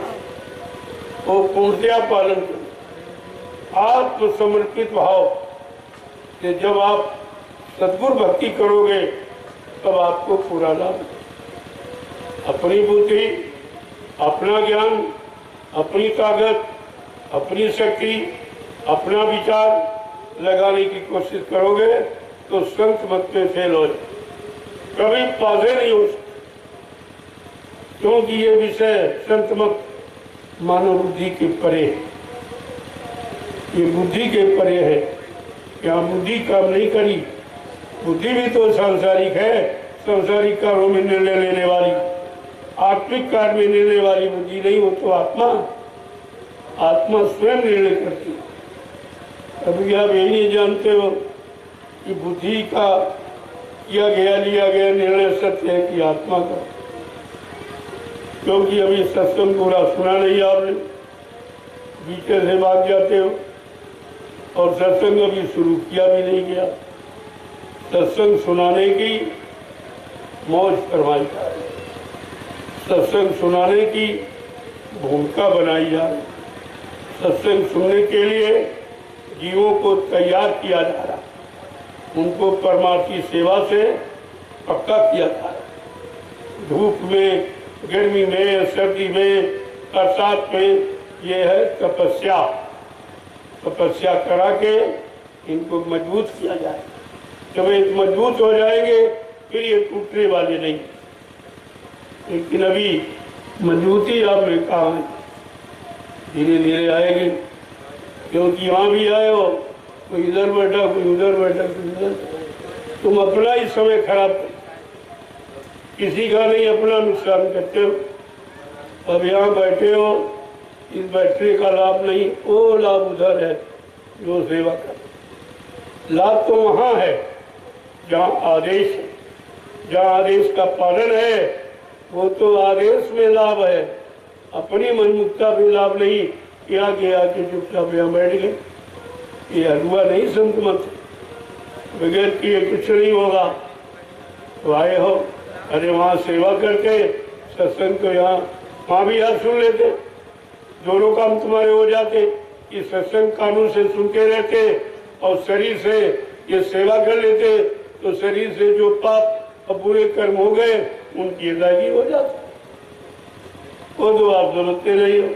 वो पूर्णतया पालन करो, आत्मसमर्पित भाव कि जब आप सद्गुरु भक्ति करोगे तब आपको पूरा लाभ। अपनी बुद्धि, अपना ज्ञान, अपनी ताकत, अपनी शक्ति, अपना विचार लगाने की कोशिश करोगे तो संत मत में फेल हो, कभी पासे नहीं हो सकते। क्योंकि ये विषय संत मत मानव बुद्धि के परे है, ये बुद्धि के परे है। यहाँ बुद्धि काम नहीं करी। बुद्धि भी तो सांसारिक है, सांसारिक कार्यों में निर्णय लेने वाली, आत्मिक कार्य में निर्णय वाली बुद्धि नहीं। हो तो आत्मा, आत्मा स्वयं निर्णय करती है। अभी आप यही नहीं जानते हो कि बुद्धि का किया गया लिया गया निर्णय सत्य है कि आत्मा का। क्योंकि अभी सत्संग पूरा सुना नहीं आपने, बीचे से भाग जाते हो, और सत्संग अभी शुरू किया भी नहीं गया। सत्संग सुनाने की मौज करवाई जा रही, सत्संग सुनाने की भूमिका बनाई जा रही, सत्संग सुनने के लिए जीवों को तैयार किया जा रहा, उनको परमार्थी सेवा से पक्का किया जा रहा। धूप में, गर्मी में, सर्दी में, बरसात में, ये है तपस्या। तपस्या करा के इनको मजबूत किया जाए। जब ये मजबूत हो जाएंगे फिर ये टूटने वाले नहीं। लेकिन अभी मजबूती आपने कहा है, धीरे धीरे आएगी। क्योंकि यहाँ भी आए हो, कोई इधर बैठा, कोई उधर बैठा, कोई उधर। तुम अपना ही समय खराब कर, किसी का नहीं अपना नुकसान करते हो। अब यहाँ बैठे हो, इस बैठने का लाभ नहीं, वो लाभ उधर है जो सेवा कर। लाभ तो वहाँ है जहाँ आदेश है, जहाँ आदेश का पालन है, वो तो आदेश में लाभ है। अपनी मनमुक्ता भी लाभ नहीं, क्या गया कि चुपचाप यहाँ बैठ गए। ये हलवा नहीं संत मत, बगैर किए कुछ नहीं होगा। तो आए हो, अरे वहाँ सेवा करके सत्संग तो यहाँ वहाँ भी याद सुन लेते, दोनों काम तुम्हारे हो जाते। ये सत्संग कानून से सुनते रहते और शरीर से ये सेवा कर लेते, तो शरीर से जो पाप और बुरे कर्म हो गए उनकी अदायगी हो जाती। वो तो आप समझते नहीं हो,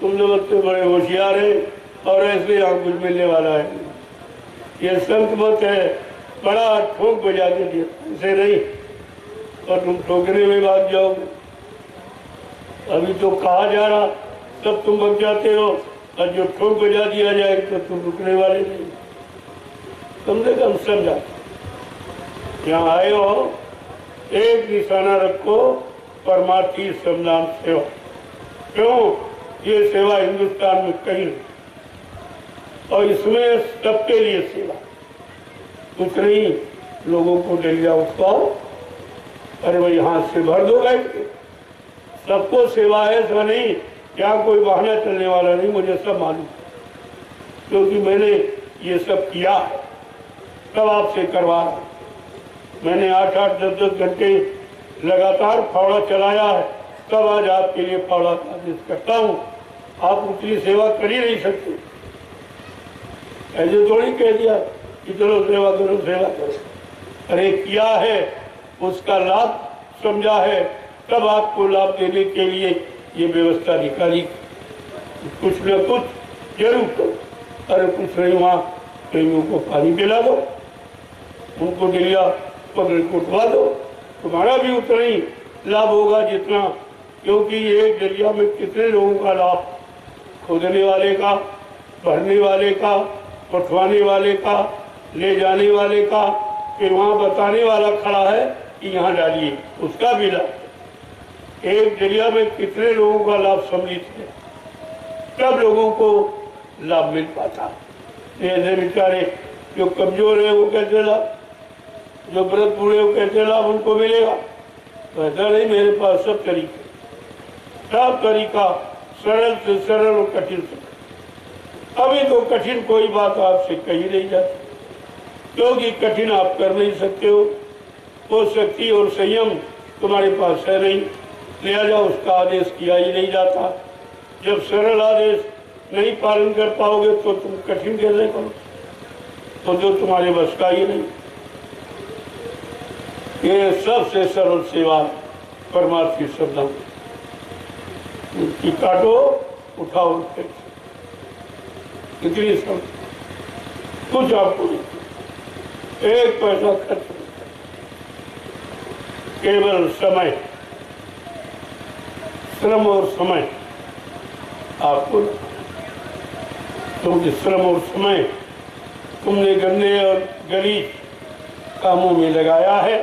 तुम समझते बड़े होशियार है और ऐसे यहाँ कुछ मिलने वाला है। ये संत मत है, बड़ा ठोक बजा के दिया, ऐसे नहीं, और तुम ठोकने में भाग जाओगे। अभी तो कहा जा रहा तब तुम बच जाते हो, और जो ठोक बजा दिया जाए तो तुम रुकने वाले नहीं। कम से कम समझा, यहाँ आए हो एक निशाना रखो, परमार्थी समदान सेवा। क्यों? ये सेवा हिंदुस्तान में कहीं नहीं, और इसमें सबके लिए सेवा। कुछ नहीं, लोगों को डलिया उठाओ, अरे भाई हाथ से भर दो बैठ के। सबको सेवा है, ऐसा नहीं यहाँ कोई बहाना चलने वाला नहीं, मुझे सब मालूम, क्योंकि मैंने ये सब किया, तब आपसे करवा रहा। मैंने 8-8, 10-10 घंटे लगातार फावड़ा चलाया है, तब आज आपके लिए फावड़ा का आदेश करता हूँ। आप उतनी सेवा कर ही नहीं सकते। ऐसे थोड़ी कह दिया कि चलो सेवा करो, सेवा करो। अरे किया है उसका लाभ समझा है, तब आपको लाभ देने के लिए ये व्यवस्था निकाली। कुछ न कुछ जरूर करो, अरे कुछ नहीं वहाँ प्रेमियों को पानी पिला दो, उनको दिलिया पगड़ कुटवा दो, तुम्हारा भी उतना ही लाभ होगा जितना, क्योंकि एक दरिया में कितने लोगों का लाभ, खोदने वाले का, भरने वाले का, उठवाने वाले का, ले जाने वाले का, फिर वहाँ बताने वाला खड़ा है कि यहाँ डालिए, उसका भी लाभ। एक दरिया में कितने लोगों का लाभ सम्मिलित है, तब लोगों को लाभ मिल पाता। ऐसे बेचारे जो कमजोर है वो कैसे लाभ, जो व्रत बूढ़े वो कैसे लाभ उनको मिलेगा? तो ऐसा नहीं, मेरे पास सब तरीके, सब तरीका सरल से सरल और कठिन से। अभी तो कठिन कोई बात आपसे कही नहीं जाती, क्योंकि कठिन आप कर नहीं सकते हो, वो शक्ति और संयम तुम्हारे पास है नहीं, लिहाजा उसका आदेश किया ही नहीं जाता। जब सरल आदेश नहीं पालन कर पाओगे तो तुम कठिन कैसे करो, तो जो तुम्हारे बस का ही नहीं। ये सबसे सरल सेवा परमार्थी शब्दों की, काटो उठाओ, इतनी सब कुछ आपको नहीं, एक पैसा खर्च, केवल समय, श्रम और समय आपको, क्योंकि श्रम और समय तुमने गंदे और गलीज कामों में लगाया है,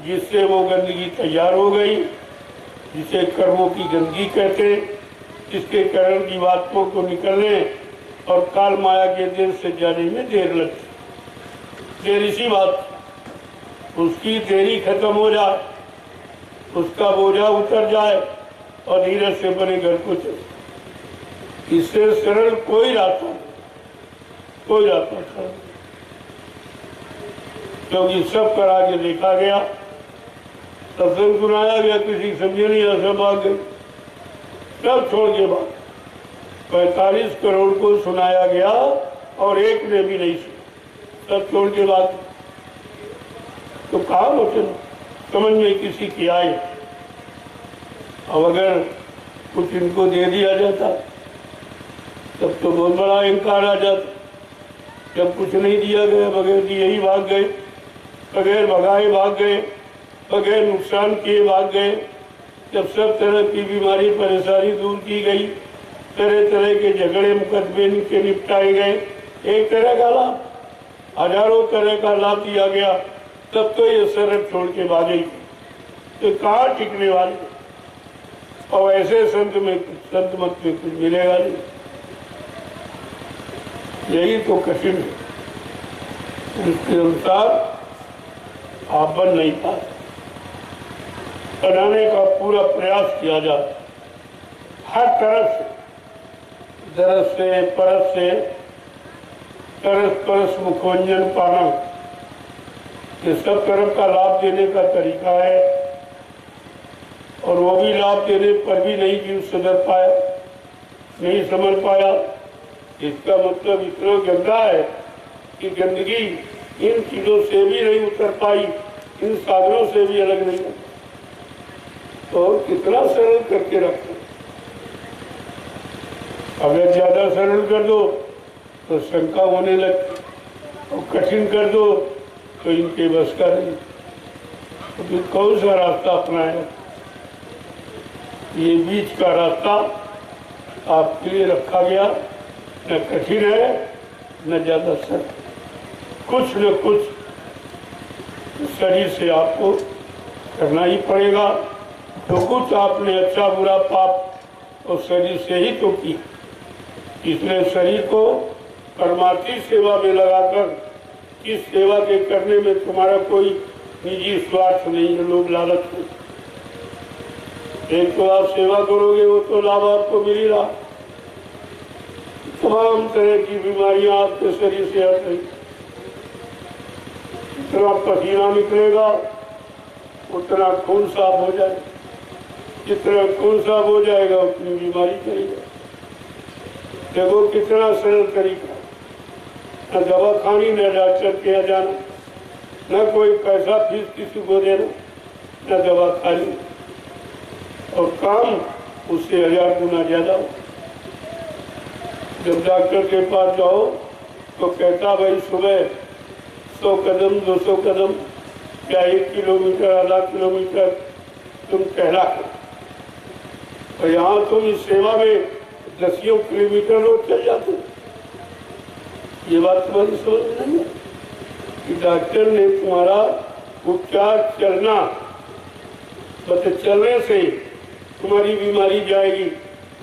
जिससे वो गंदगी तैयार हो गई, जिसे कर्मों की गंदगी कहते, जिसके कारण जीवात्माओं को निकलने और काल माया के देर से जाने में देर लगती। देर इसी बात, उसकी देरी खत्म हो जाए, उसका बोझा उतर जाए और धीरज से बने घर को चले। इससे सरल कोई रास्ता, कोई रास्ता सरल, क्योंकि सब करा के देखा गया, सत्संग सुनाया गया, किसी समझे नहीं, सब आ गई, सब छोड़ के बाद 45 करोड़ को सुनाया गया और एक ने भी नहीं सुना, सब छोड़ के बाद। तो कहा वचन समझ में किसी की आए, अब अगर कुछ इनको दे दिया जाता तब तो बहुत बड़ा अहंकार आ जाता। जब कुछ नहीं दिया गया, बगैर दिए ही भाग गए, बगैर भगाए भाग गए, बगैर नुकसान किए भाग गए। जब सब तरह की बीमारी परेशानी दूर की गई, तरह तरह के झगड़े मुकदमे के निपटाए गए, एक तरह का लाभ, हजारों तरह का लाभ दिया गया, तब तो ये शरण छोड़ के भागे, तो कहाँ टिकने वाले? और ऐसे संत मत में कुछ मिलेगा नहीं। यही तो कठिन है, इसके अनुसार आप बन नहीं पाते। बनाने का पूरा प्रयास किया जाता, हर तरफ से, दरस से, परस से, तरस परस मुखवंजन पाना, ये सब तरफ का लाभ देने का तरीका है। और वो भी लाभ देने पर भी नहीं जीव सुधर पाया, नहीं समझ पाया, इसका मतलब इतना गंदा है कि गंदगी इन चीजों से भी नहीं उतर पाई, इन साधनों से भी अलग नहीं, तो कितना सरल करके रखो। अगर ज्यादा सरल कर दो तो शंका होने लगती, और कठिन कर दो तो इनके बस का नहीं। तो फिर कौन सा रास्ता अपनाए? ये बीच का रास्ता आपके लिए रखा गया, न कठिन है न ज्यादा सरल, कुछ न कुछ शरीर से आपको करना ही पड़ेगा। तो कुछ आपने अच्छा बुरा पाप और शरीर से ही तो की, इसलिए शरीर को परमार्थी सेवा में लगाकर इस सेवा के करने में तुम्हारा कोई निजी स्वार्थ नहीं है, लोग लालच नहीं। एक तो आप सेवा करोगे, वो तो लाभ आपको मिल ही रहा, तमाम तरह की बीमारियां आपके शरीर से हट रही, जितना पसीना निकलेगा उतना खून साफ हो जाएगा, जितना खून साफ हो जाएगा उतनी बीमारी चलेगी। देखो कितना सरल तरीका, न दवा खानी न डॉक्टर के यहाँ जाना, न कोई पैसा फीस किसी को देना, न दवा खानी, और काम उससे 1000 गुना ज्यादा हो। जब डॉक्टर के पास जाओ तो कहता भाई सुबह 100 कदम 200 कदम या 1 किलोमीटर आधा किलोमीटर तुम टहला करो, और यहाँ तुम इस सेवा में 10 किलोमीटर रोज चल जाते हो। ये बात तुम्हारी समझ नहीं है कि डॉक्टर ने तुम्हारा उपचार चलना, मतलब चलने से तुम्हारी बीमारी जाएगी,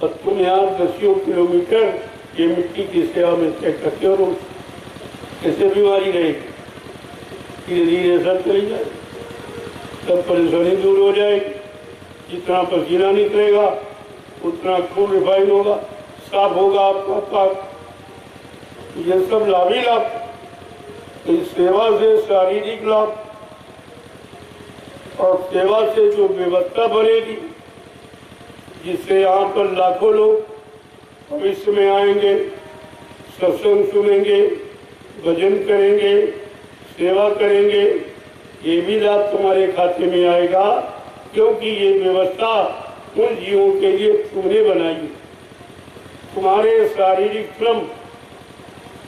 और तुम यहाँ 10 किलोमीटर ये मिट्टी की सेवा में तय करते हो रोज, कैसे बीमारी रहेगी? धीरे धीरे सब चली जाएगी, सब परेशानी दूर हो जाएगी। जितना पसीना निकलेगा उतना खून रिफाइन होगा, साफ होगा आपका पाक। ये सब लाभ ही लाभ। इस सेवा से शारीरिक लाभ और सेवा से जो व्यवस्था बनेगी, जिससे यहाँ पर लाखों लोग भविष्य में आएंगे, सत्संग सुनेंगे, भजन करेंगे, सेवा करेंगे, ये भी लाभ तुम्हारे खाते में आएगा, क्योंकि ये व्यवस्था उन जीवों के लिए तुमने बनाई। तुम्हारे शारीरिक श्रम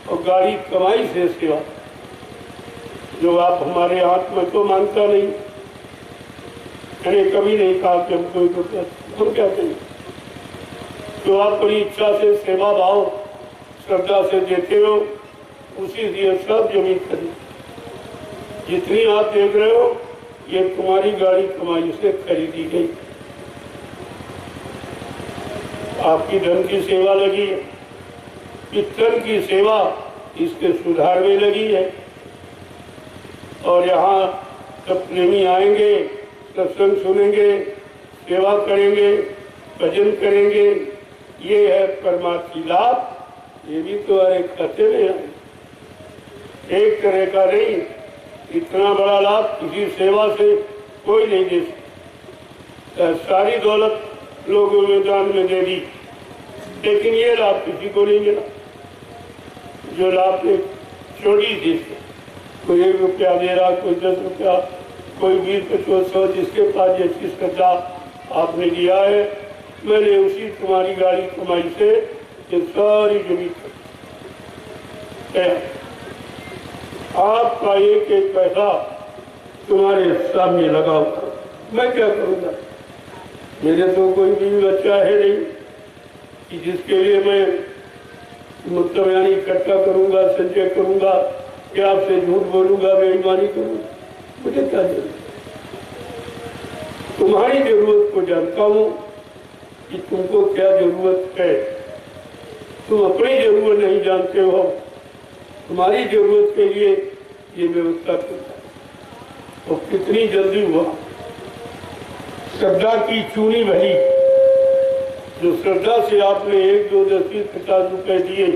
और गाड़ी कमाई से सेवा, जो आप हमारे हाथ में तो मांगता नहीं, मैंने कभी नहीं कहा कि हम कोई रुपया, हम क्या कहें? जो आप बड़ी इच्छा से सेवा भाव श्रद्धा से देते हो, उसी से सब जमीन खरीद। जितनी आप देख रहे हो ये तुम्हारी गाड़ी कमाई से खरीदी गई। आपकी धन की सेवा लगी है, पितृ की सेवा इसके सुधार में लगी है। और यहाँ सब प्रेमी आएंगे, सत्संग सुनेंगे, सेवा करेंगे, भजन करेंगे, ये है परमार्थी लाभ। ये भी तुम्हारे खाते में है, एक तरह का नहीं। इतना बड़ा लाभ किसी सेवा से कोई नहीं दे सकता। सारी दौलत लोगों ने दान में दे दी, लेकिन ये लाभ किसी को नहीं मिला। जो लाभ एक छोटी चीज, कोई 1 रुपया दे रहा, कोई 10 रुपया, कोई 20-25 जिसके पास ये चीज करता आपने दिया है, मैंने उसी तुम्हारी गाड़ी कमाई से ये सारी जमीन आपका एक एक पैसा तुम्हारे सामने लगाओ। मैं क्या करूँगा? मेरे तो कोई भी बच्चा है नहीं कि जिसके लिए मैं मतलब यानी इकट्ठा करूँगा, संचय करूँगा, कि आपसे झूठ बोलूँगा, बेईमानी करूँगा। मुझे क्या जरूरत? तुम्हारी जरूरत को जानता हूँ कि तुमको क्या जरूरत है। तुम अपनी जरूरत नहीं जानते हो, तुम्हारी जरूरत के लिए ये व्यवस्था करता। और कितनी जल्दी हुआ। श्रद्धा की चूनी भली, जो श्रद्धा से आपने 1, 2, 10, 20, 50 रुपए दिए,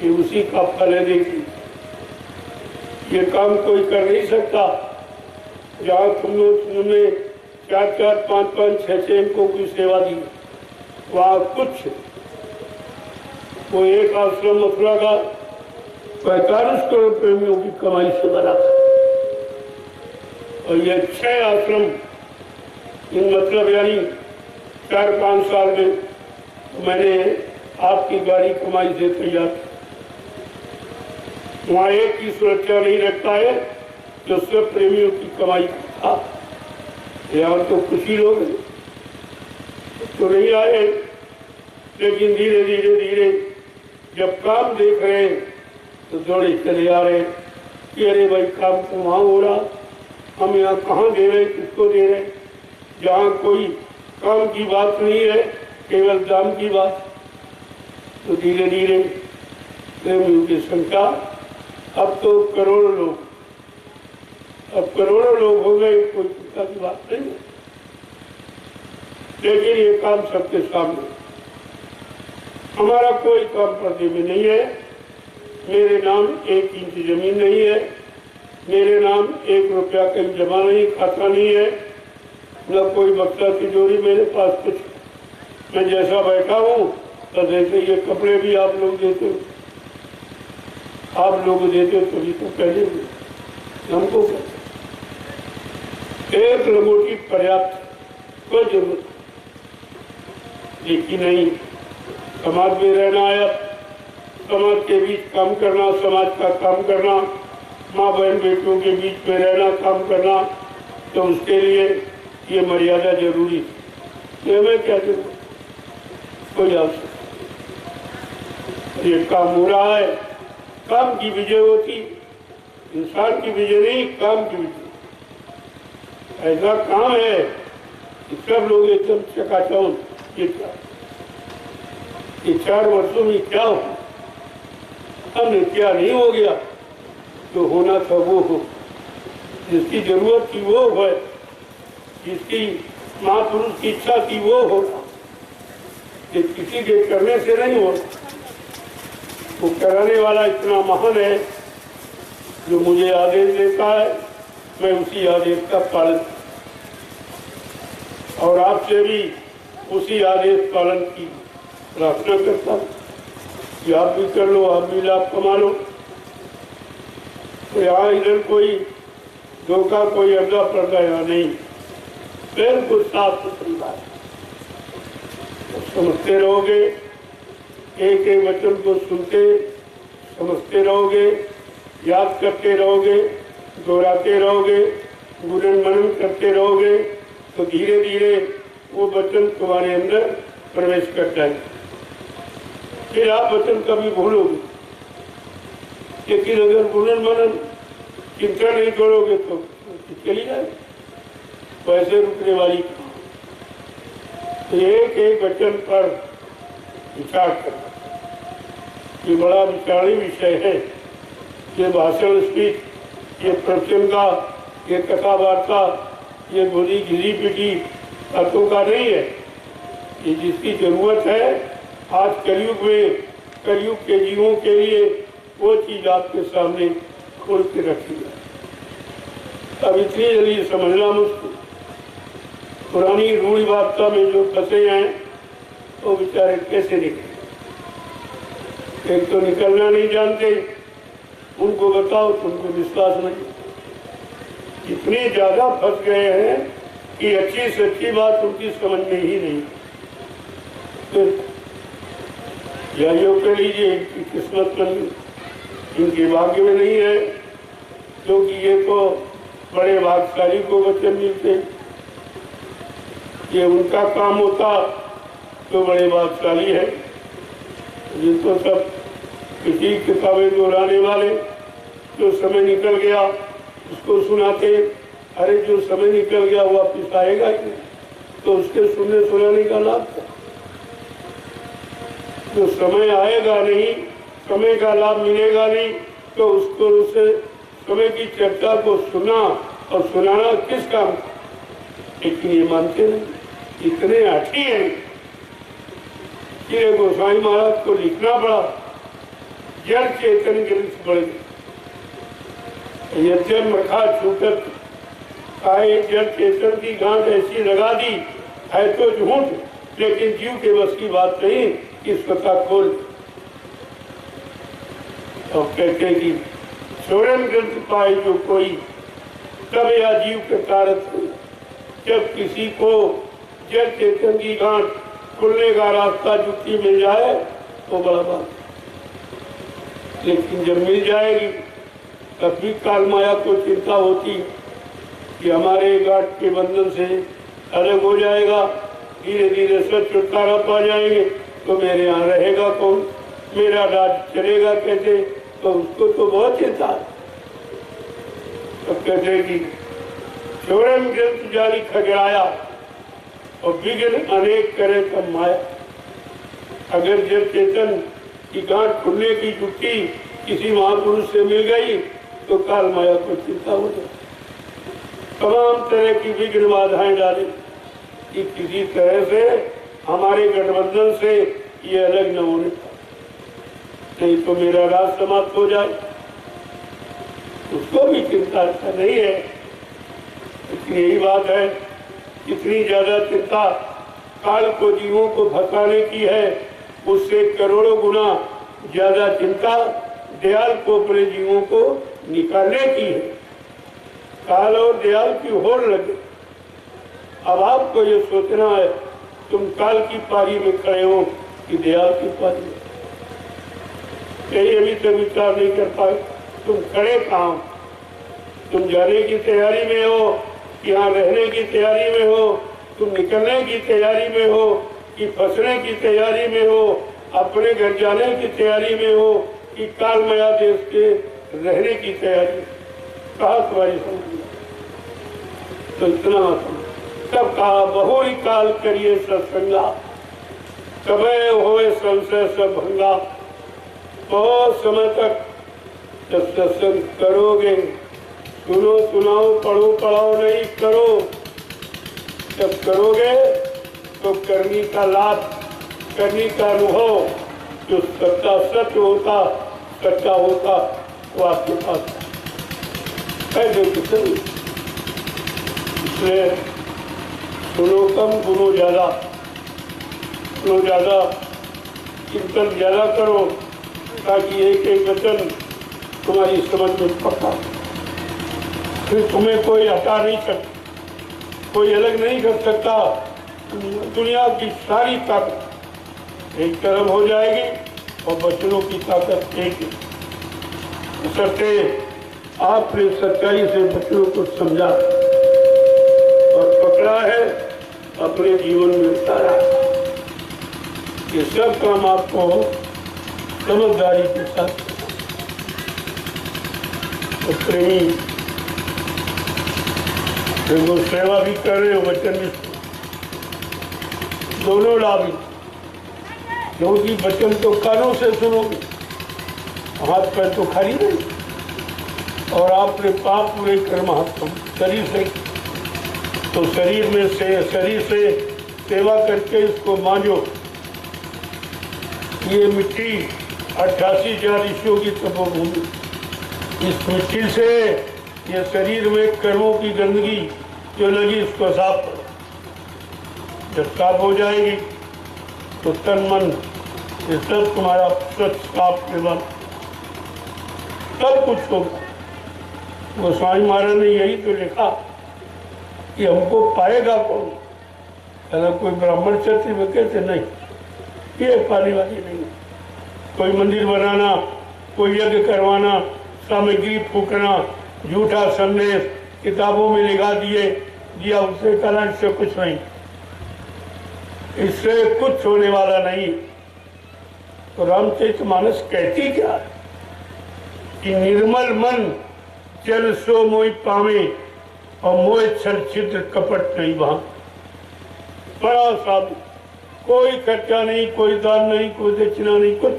ये उसी का फल है। देखिए, ये काम कोई कर नहीं सकता। जहाँ तुमने 4-4, 5-5, 6-6 इनको की सेवा दी, वहाँ कुछ वो एक आश्रम मथुरा का 45 करोड़ प्रेमियों की कमाई से बना, और ये 6 आश्रम इन मतलब यानी 4-5 साल में मैंने आपकी गाड़ी कमाई से तैयार। वहाँ एक की सुरक्षा नहीं रखता है जो सब प्रेमियों की कमाई था। यहाँ तो कुछ ही लोग तो नहीं आए, लेकिन धीरे धीरे धीरे जब काम देख रहे हैं तो दौड़े चले आ रहे कि अरे भाई काम तो वहाँ हो रहा, हम यहाँ कहाँ दे रहे, किसको दे रहे? जहाँ कोई काम की बात नहीं है, केवल दाम की बात। तो धीरे धीरे प्रेमियों की संख्या अब तो करोड़ों लोग, अब करोड़ों लोग हो गए, कोई चिंता की बात नहीं है। लेकिन ये काम सबके सामने, हमारा कोई काम पर्दे में नहीं है। मेरे नाम 1 इंच जमीन नहीं है, मेरे नाम 1 रुपया कहीं जमा नहीं, खाता नहीं है, न कोई बक्सा तिजोरी मेरे पास कुछ। मैं जैसा बैठा हूँ तो जैसे ये कपड़े भी आप लोग देते हो, आप लोग देते हो तभी तो पहले भी हमको एक लंगोटी पर्याप्त, कोई जरूरत लेकिन नहीं। समाज में रहना है, समाज के बीच काम करना, समाज का काम करना, माँ बहन बेटियों के बीच में रहना, काम करना, तो उसके लिए ये मर्यादा जरूरी है। ये मैं क्या करूँ, कोई आवश्यक ये काम हो रहा है, काम की विजय होती, इंसान की विजय नहीं, काम की विजय। ऐसा काम है कि सब लोग एकदम चकाचौंध। ये 4 वर्षों में क्या हो, हमने क्या नहीं हो गया, जो होना था वो हो, जिसकी जरूरत थी वो है, जिसकी महापुरुष की इच्छा थी वो हो, कि किसी के करने से नहीं हो। वो कराने वाला इतना महान है जो मुझे आदेश देता है, मैं उसी आदेश का पालन, और आपसे भी उसी आदेश पालन की प्रार्थना करता हूँ कि आप भी कर लो, आप भी लाभ कमा लो। तो यहाँ इधर कोई धोखा, कोई अड्डा पर्दा यहाँ नहीं, बिल्कुल साफ सुथरी बात। समझते रहोगे, एक एक वचन को सुनते समझते रहोगे, याद करते रहोगे, दोहराते रहोगे, गुणन मनन करते रहोगे, तो धीरे धीरे वो वचन तुम्हारे अंदर प्रवेश कर जाएगा। फिर आप वचन कभी भूलोगे, लेकिन अगर गुणन मनन चिंतन नहीं करोगे तो चली जाए वैसे रुकने वाली। तो एक एक वचन पर विचार करना ये बड़ा विचारणीय विषय है। ये भाषण स्पीच, ये प्रवचन का, ये कथा वार्ता, ये गोदी घिरी पिटी बातों का नहीं है। ये जिसकी जरूरत है आज कलयुग में, कलयुग के जीवों के लिए वो चीज आपके सामने खोल के रखी है। अब इतनी जल्दी समझना मुश्किल, पुरानी रूढ़िवादिता में जो फंसे हैं वो बेचारे कैसे निकले। एक तो निकलना नहीं जानते, उनको बताओ तो उनको विश्वास नहीं। इतने ज्यादा फंस गए हैं कि अच्छी से अच्छी बात उनकी समझ में ही नहीं। फिर या योग कर लीजिए, इनकी किस्मत में, इनके भाग्य में नहीं है, क्योंकि ये तो बड़े भाग्यशाली को वचन मिलते, ये उनका काम होता तो बड़े भाग्यशाली है। ये तो सब किसी किताबें दोहराने वाले, जो समय निकल गया उसको सुनाते, अरे जो समय निकल गया वो वापिस आएगा ही, तो उसके सुनने सुनाने का लाभ था। जो समय आएगा नहीं, समय का लाभ मिलेगा नहीं, तो उसको उसे समय की चर्चा को सुना और सुनाना किस काम। लेकिन ये मानते नहीं, इतने आठी हैं कि गोसाई महाराज को लिखना पड़ा, जड़ चेतन ग्रंथ पड़े, यज्ञ रखा छूटत आए, जड़ चेतन की गांठ ऐसी लगा दी है तो झूठ, लेकिन जीव के बस की बात नहीं कि स्वतः खोल। और कहते कि स्वर्ण ग्रंथ पाए जो कोई, तब या जीव के कारत हुई। जब किसी को जड़ चेतन की गांठ खुलने का रास्ता जुटी मिल जाए तो बड़ा बात, लेकिन जब मिल जाएगी तब भी काल माया को चिंता होती कि हमारे गांठ के बंधन से अलग हो जाएगा, धीरे धीरे सब छुटकारा पा जाएंगे, तो मेरे यहाँ रहेगा कौन, मेरा राज चलेगा कैसे। तो उसको तो बहुत चिंता। तब कहते कि स्वर्ण ग्रंथ जारी खगड़ाया और विघ्न अनेक करे तब माया। अगर जब चेतन की गांठ खुलने की जुटी किसी महापुरुष से मिल गई तो काल माया को चिंता हो जाए, तमाम तरह की विघ्न बाधाएं डाले कि किसी तरह से हमारे गठबंधन से ये अलग न होने, नहीं तो मेरा राज समाप्त हो जाए। उसको भी चिंता नहीं है। लेकिन यही बात है, इतनी ज्यादा चिंता काल को जीवों को फंसाने की है, उससे करोड़ों गुना ज्यादा चिंता दयाल को अपने जीवों को निकालने की है। काल और दयाल की होड़ लगे। अब आपको ये सोचना है तुम काल की पारी में खड़े हो कि दयाल की पारी में। अभी तक विचार नहीं कर पाए तुम खड़े कहाँ हो? तुम जाने की तैयारी में हो, यहाँ रहने की तैयारी में हो, तुम निकलने की तैयारी में हो कि फंसने की तैयारी में हो, अपने घर जाने की तैयारी में हो कि काल माया देश के रहने की तैयारी। कहा तुम्हारी समझ? तो इतना तब कहा बहुरी काल करिए सत्संगा, कबे होए संशय सब भंगा। बहुत समय तक जब सत्संग करोगे, सुनो सुनाओ पढ़ो पढ़ाओ नहीं करो, जब करोगे तो करनी का लाभ, करनी का अनुभव, जो सच्चा सत्य होता, सच्चा होता वो आपके पास है जो किसी। इसलिए सुनो कम गुनो ज्यादा, सुनो ज्यादा, चिंतन ज्यादा करो ताकि एक एक वचन तुम्हारी समझ में पड़ता। फिर तुम्हें कोई हटा नहीं सकता, कोई अलग नहीं कर सकता। दुनिया की सारी ताकत एक तरफ हो जाएगी और बच्चों की ताकत एक ही। सत्य आपने सच्चाई से बच्चों को समझा और पकड़ा है, अपने जीवन में उतारा। ये सब काम आपको समझदारी के साथ। तो प्रेमी देखो सेवा भी कर रहे हो, वचन भी दोनों लाभ, क्योंकि वचन तो कानों से सुनोगे, हाथ पैर तो खाली नहीं। और आपने पाप पूरे कर्म हाथ शरीर से, तो शरीर में से शरीर से सेवा करके इसको मांझो। ये मिट्टी 88,000 ऋषियों की तपोभूमि, इस मिट्टी से ये शरीर में कर्मों की गंदगी जो लगी इसको साफ करो। जब साफ हो जाएगी तो तन मन ये सब तुम्हारा स्वच्छ साफ के बाद सब कुछ होगा। गोस्वामी महाराज ने यही तो लिखा कि हमको पाएगा कौन? अगर कोई ब्राह्मण क्षत्रिय में कहते नहीं, ये पाने वाली नहीं। कोई मंदिर बनाना, कोई यज्ञ करवाना, सामग्री फूकना, झूठा संदेश किताबों में लिखा दिया उससे कला, इससे कुछ नहीं, इससे कुछ होने वाला नहीं। तो रामचरितमानस कहती क्या है कि निर्मल मन चल सो मोहि पावे और मोह छल छिद्र कपट नहीं वहां। बड़ा साधु, कोई खर्चा नहीं, कोई दान नहीं, कोई दक्षिणा नहीं, कुछ।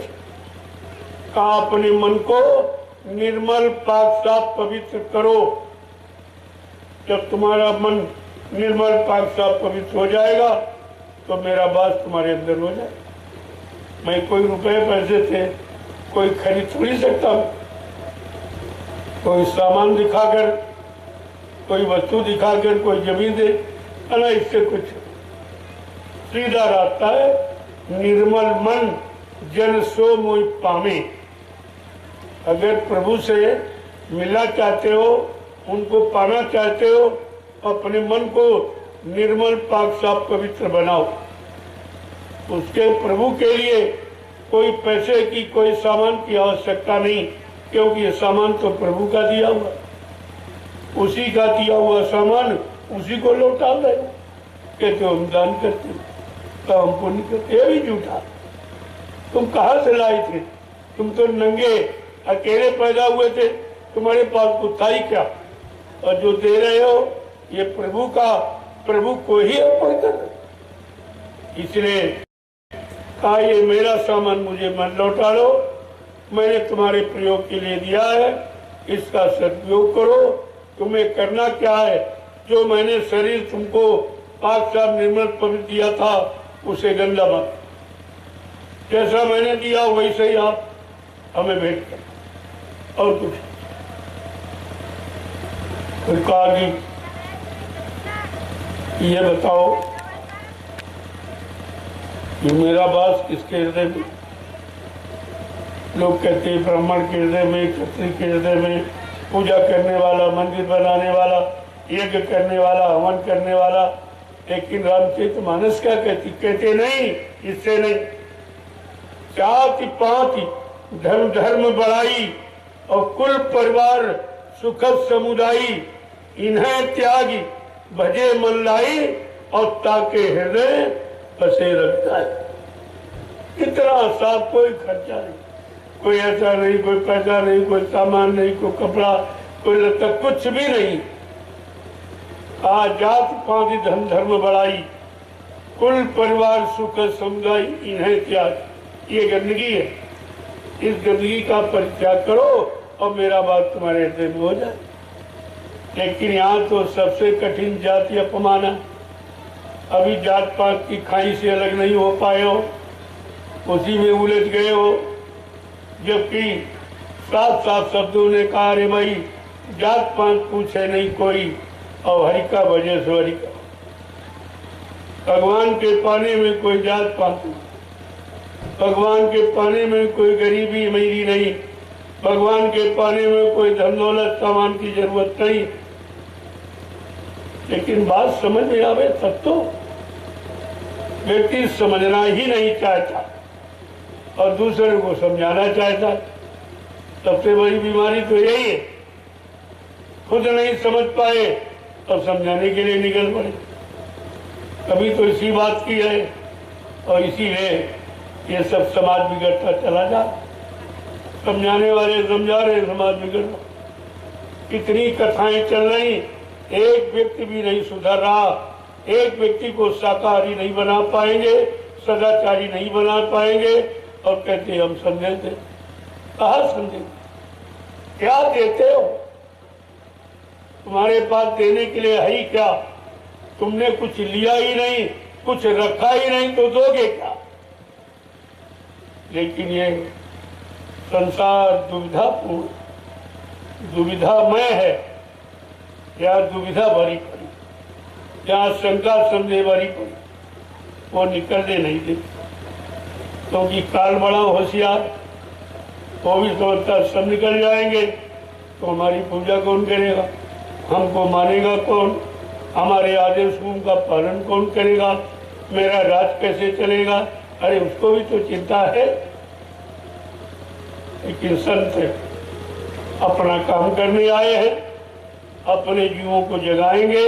कहा अपने मन को निर्मल पाक साफ पवित्र करो। जब तुम्हारा मन निर्मल पाक साफ पवित्र हो जाएगा तो मेरा वास तुम्हारे अंदर हो जाएगा। मैं कोई रुपए पैसे से कोई खरीद थोड़ी सकता हूँ। कोई सामान दिखाकर, कोई वस्तु दिखाकर, कोई जमीन दे, अना इससे कुछ। सीधा रास्ता है निर्मल मन जन सो मोहि पावे। अगर प्रभु से मिलना चाहते हो, उनको पाना चाहते हो, अपने मन को निर्मल पाक साफ पवित्र बनाओ। उसके प्रभु के लिए कोई पैसे की, कोई सामान की आवश्यकता नहीं, क्योंकि ये सामान तो प्रभु का दिया हुआ, उसी का दिया हुआ सामान उसी को लौटा दे। कहते हो हम दान करते, तो हम पुण्य करते। ये भी झूठा। तुम कहाँ से लाए थे? तुम तो नंगे अकेले पैदा हुए थे, तुम्हारे पास कुछ था ही क्या? और जो दे रहे हो ये प्रभु का, प्रभु को ही अर्पण कर। इसलिए कहा ये मेरा सामान मुझे मत लौटा लो, मैंने तुम्हारे प्रयोग के लिए दिया है, इसका सदुपयोग करो। तुम्हें करना क्या है? जो मैंने शरीर तुमको पाक साफ निर्मल पवित्र दिया था उसे गंदा मत। जैसा मैंने दिया वैसे ही आप हमें भेंट कर, और कुछ। फिर कहा कि ये बताओ कि मेरा वास किसके हृदय में? लोग कहते हैं ब्राह्मण के हृदय में, क्षत्रिय के हृदय में, पूजा करने वाला, मंदिर बनाने वाला, यज्ञ करने वाला, हवन करने वाला। लेकिन रामचरितमानस क्या कहती? कहते नहीं, इससे नहीं। जाति पाति धर्म धर्म बढ़ाई और कुल परिवार सुखद समुदायी, इन्हें त्यागी भजे मन लाई और ताके हृदय बसे रखता है। इतना साफ, कोई खर्चा नहीं, कोई ऐसा नहीं, कोई पैसा नहीं, कोई सामान नहीं, कोई कपड़ा, कोई लत्ता, कुछ भी नहीं। आज जात पाति धन धर्म बढ़ाई, कुल परिवार सुख समुदाय, इन्हें त्याग। ये गंदगी है। इस गंदगी का परित्याग करो और मेरा बात तुम्हारे हृदय में हो जाए। लेकिन यहाँ तो सबसे कठिन जाति अपमान है। अभी जात पात की खाई से अलग नहीं हो पाए हो, उसी में उलझ गए हो। जबकि साफ साफ शब्दों ने कहा, अरे भाई जात पात पूछे नहीं कोई और हरि का भजे सो हरि का। भगवान के पाने में कोई जात पात नहीं, भगवान के पाने में कोई गरीबी अमीरी नहीं, भगवान के पाने में कोई धन दौलत सामान की जरूरत नहीं। लेकिन बात समझ में आवे तब तो। व्यक्ति समझना ही नहीं चाहता और दूसरे को समझाना चाहता। सबसे बड़ी बीमारी तो यही है, खुद नहीं समझ पाए और समझाने के लिए निकल पड़े। कभी तो इसी बात की है और इसीलिए ये सब समाज बिगड़ता चला जा। समझाने वाले समझा रहे, समाज बिगड़ रहा। कितनी कथाएं चल रही, एक व्यक्ति भी नहीं सुधर रहा। एक व्यक्ति को शाकाहारी नहीं बना पाएंगे, सदाचारी नहीं बना पाएंगे और कहते हम संदेश दें। कहा संदेश? क्या देते हो? तुम्हारे पास देने के लिए है ही क्या? तुमने कुछ लिया ही नहीं, कुछ रखा ही नहीं, तो दोगे क्या? लेकिन ये संसार दुविधापूर्ण, दुविधामय है। या दुविधा भरी पड़ी, जहाँ शंका संदेह भरी पड़ी, वो निकलने नहीं देती। क्योंकि काल बड़ा होशियार, वो भी सोचता सब निकल जाएंगे तो हमारी पूजा कौन करेगा, हमको मानेगा कौन, हमारे आदेशों का पालन कौन करेगा, मेरा राज कैसे चलेगा। अरे उसको भी तो चिंता है। लेकिन संत अपना काम करने आए हैं, अपने जीवों को जगाएंगे,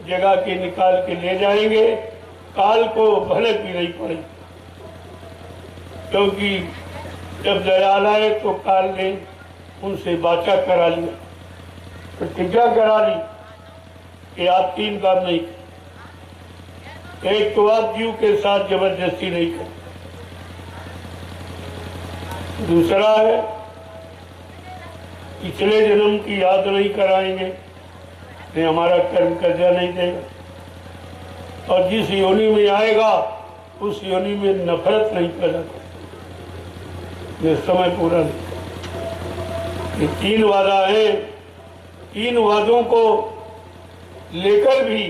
जगा के निकाल के ले जाएंगे। काल को भनक भी नहीं पड़े, क्योंकि जब दयाल आए तो काल ने उनसे वाचा करा लिया, प्रतिज्ञा करा ली कि आप 3 काम नहीं कर। एक तो आप जीव के साथ जबरदस्ती नहीं कर, दूसरा है पिछले जन्म की याद नहीं कराएंगे, ने हमारा कर्म कर्जा नहीं देगा, और जिस योनि में आएगा उस योनि में नफरत नहीं पैदा कर, ये समय पूरा नहीं। ये 3 वादा है, 3 वादों को लेकर भी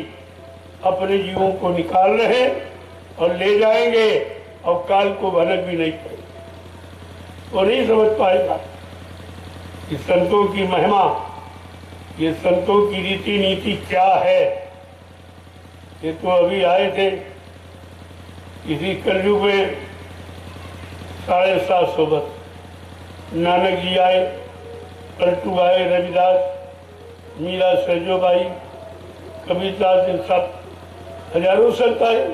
अपने जीवों को निकाल रहे और ले जाएंगे और काल को भनक भी नहीं पड़ेगी। वो नहीं समझ पाएगा कि संतों की महिमा, ये संतों की रीति नीति क्या है। ये तो अभी आए थे इसी कलयुग में 750 वर्ष। नानक जी आए, पलटू आए, रविदास, मीरा, सैजोबाई, कबीरदास, सब हजारों संत आए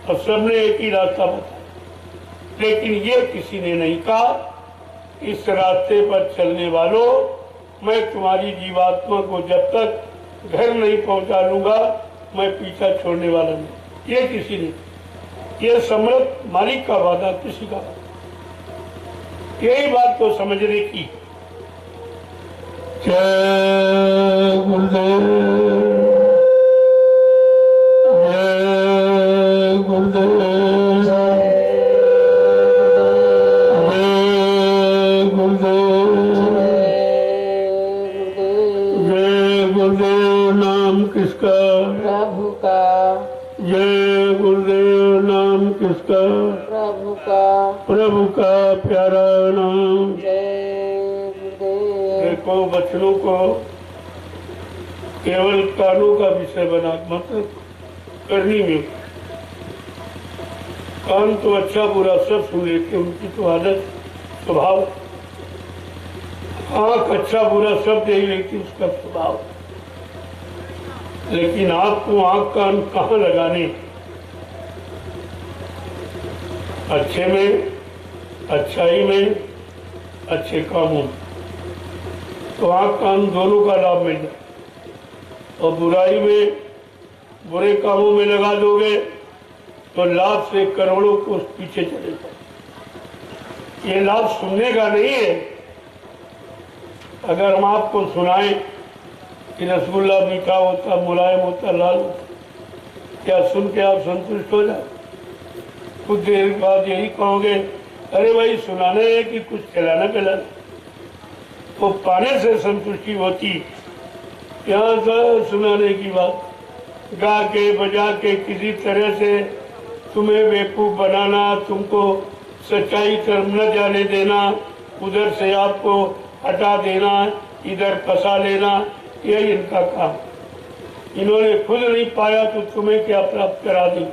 और सबने एक ही रास्ता बताया। लेकिन ये किसी ने नहीं कहा, इस रास्ते पर चलने वालों, मैं तुम्हारी जीवात्मा को जब तक घर नहीं पहुंचा लूंगा मैं पीछा छोड़ने वाला नहीं। ये किसी ने, ये समर्थ मालिक का वादा, किसी का। यही बात तो समझने की। जय गुरुदेव, जय गुरुदेव, जय गुरुदेव, जय गुरुदेव। नाम किसका? प्रभु का। जय गुरुदेव। नाम किसका? प्रभु का। प्रभु का प्यारा नाम। जय गुरुदेव। को, वचनों को केवल कानों का विषय बना, मतलब करनी में। कान तो अच्छा बुरा सब सुन लेते, उनकी तो आदत स्वभाव। आंख अच्छा बुरा सब देख लेती, उसका स्वभाव। लेकिन आपको आंख कान कहाँ लगाने? अच्छे में, अच्छाई में, अच्छे कामों में, तो आंख कान दोनों का लाभ मिल जाए। और बुराई में, बुरे कामों में लगा दोगे तो लाभ से करोड़ों को पीछे चले जाए। ये लाभ सुनने का नहीं है। अगर हम आपको सुनाएं कि रसगुल्ला मीठा होता, मुलायम होता, लाल होता, क्या सुन के आप संतुष्ट हो जाए? कुछ देर बाद यही कहोगे, अरे भाई सुनाने है कि कुछ खिलाना पिलाना। वो पाने से संतुष्टि होती, यहाँ से सुनाने की बात। गा के बजा के किसी तरह से तुम्हें बेवकूफ बनाना, तुमको सच्चाई तरफ न जाने देना, उधर से आपको हटा देना, इधर फंसा लेना, यही इनका काम। इन्होंने खुद नहीं पाया तो तुम्हें क्या प्राप्त करा दी।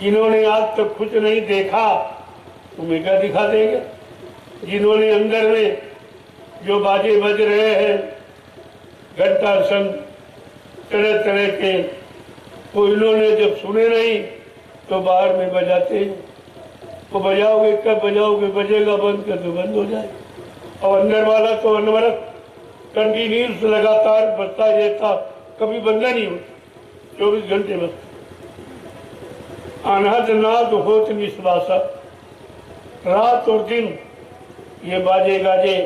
इन्होंने आज तक कुछ नहीं देखा, तुम्हें क्या दिखा देंगे। जिन्होंने अंदर में जो बाजे बज रहे हैं, घंटा संग तरह तरह के, वो इन्होंने जब सुने नहीं तो बाहर में बजाते हैं। वो बजाओगे कब बजाओगे, बजेगा बंद कर तो बंद हो जाए। और अंदर वाला तो अनवरत कंटिन्यूस लगातार बजता रहता, कभी बंद नहीं होता, 24 घंटे बजता। अनहद नाद होत निश्वासा, रात और दिन ये बाजे गाजे,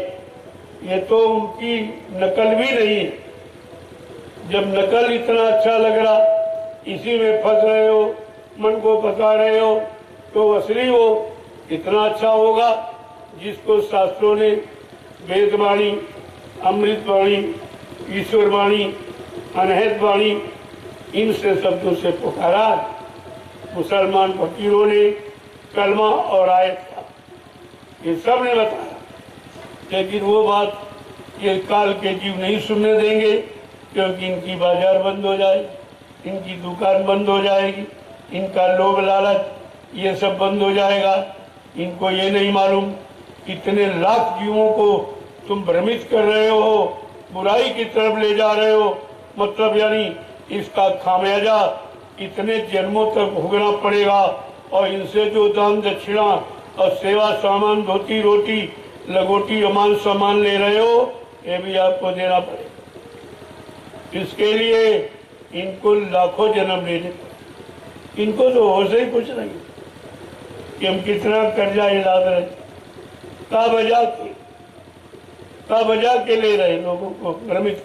ये तो उनकी नकल भी नहीं है। जब नकल इतना अच्छा लग रहा, इसी में फंस रहे हो, मन को फंसा रहे हो, तो असली वो इतना अच्छा होगा जिसको शास्त्रों ने वेदवाणी, अमृतवाणी, ईश्वरवाणी, अनहद वाणी, इन से शब्दों से पुकारा। मुसलमान फकीरों ने कलमा और आयत था, ये सब ने बताया। लेकिन वो बात ये काल के जीव नहीं सुनने देंगे, क्योंकि इनकी बाजार बंद हो जाएगी, इनकी दुकान बंद हो जाएगी, इनका लोभ लालच ये सब बंद हो जाएगा। इनको ये नहीं मालूम कितने लाख जीवों को तुम भ्रमित कर रहे हो, बुराई की तरफ ले जा रहे हो। मतलब यानी इसका खामियाजा इतने जन्मों तक भोगना पड़ेगा। और इनसे जो दान दक्षिणा और सेवा सामान, धोती रोटी, लगोटी, अमान सामान ले रहे हो, ये भी आपको देना पड़ेगा। इसके लिए इनको लाखों जन्म लेने पड़े। इनको तो होश ही कुछ नहीं कि हम कितना कर्जा इलाज रहे, का बजा के ले रहे लोगों को भ्रमित।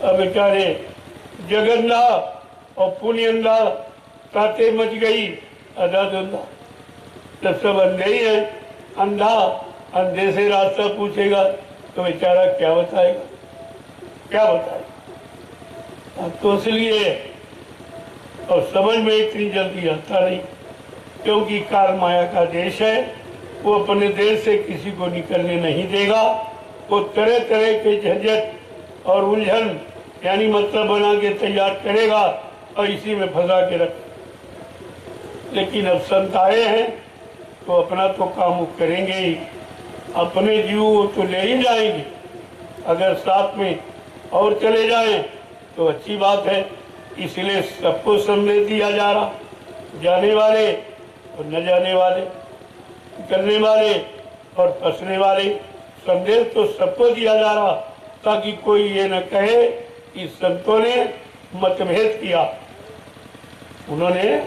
अब बेचारे जगन्ना और पुण्यंदा ताते मच गई, अदा धुंधा, जब सब अंधे ही है। अंधा अंधे से रास्ता पूछेगा तो बेचारा क्या बताएगा, क्या बताएगा। तो इसलिए और समझ में इतनी जल्दी आता नहीं, क्योंकि काल माया का देश है। वो अपने देश से किसी को निकलने नहीं देगा। वो तरह तरह के झंझट और उलझन यानी मतलब बना के तैयार करेगा और इसी में फंसा के रख। लेकिन अब संत आए हैं तो अपना तो काम वो करेंगे ही, अपने जीव तो ले ही जाएंगे। अगर साथ में और चले जाएं तो अच्छी बात है। इसलिए सबको संदेश दिया जा रहा, जाने वाले और न जाने वाले, निकलने वाले और फंसने वाले, संदेश तो सबको दिया जा रहा, ताकि कोई ये न कहे कि संतों ने मतभेद किया। उन्होंने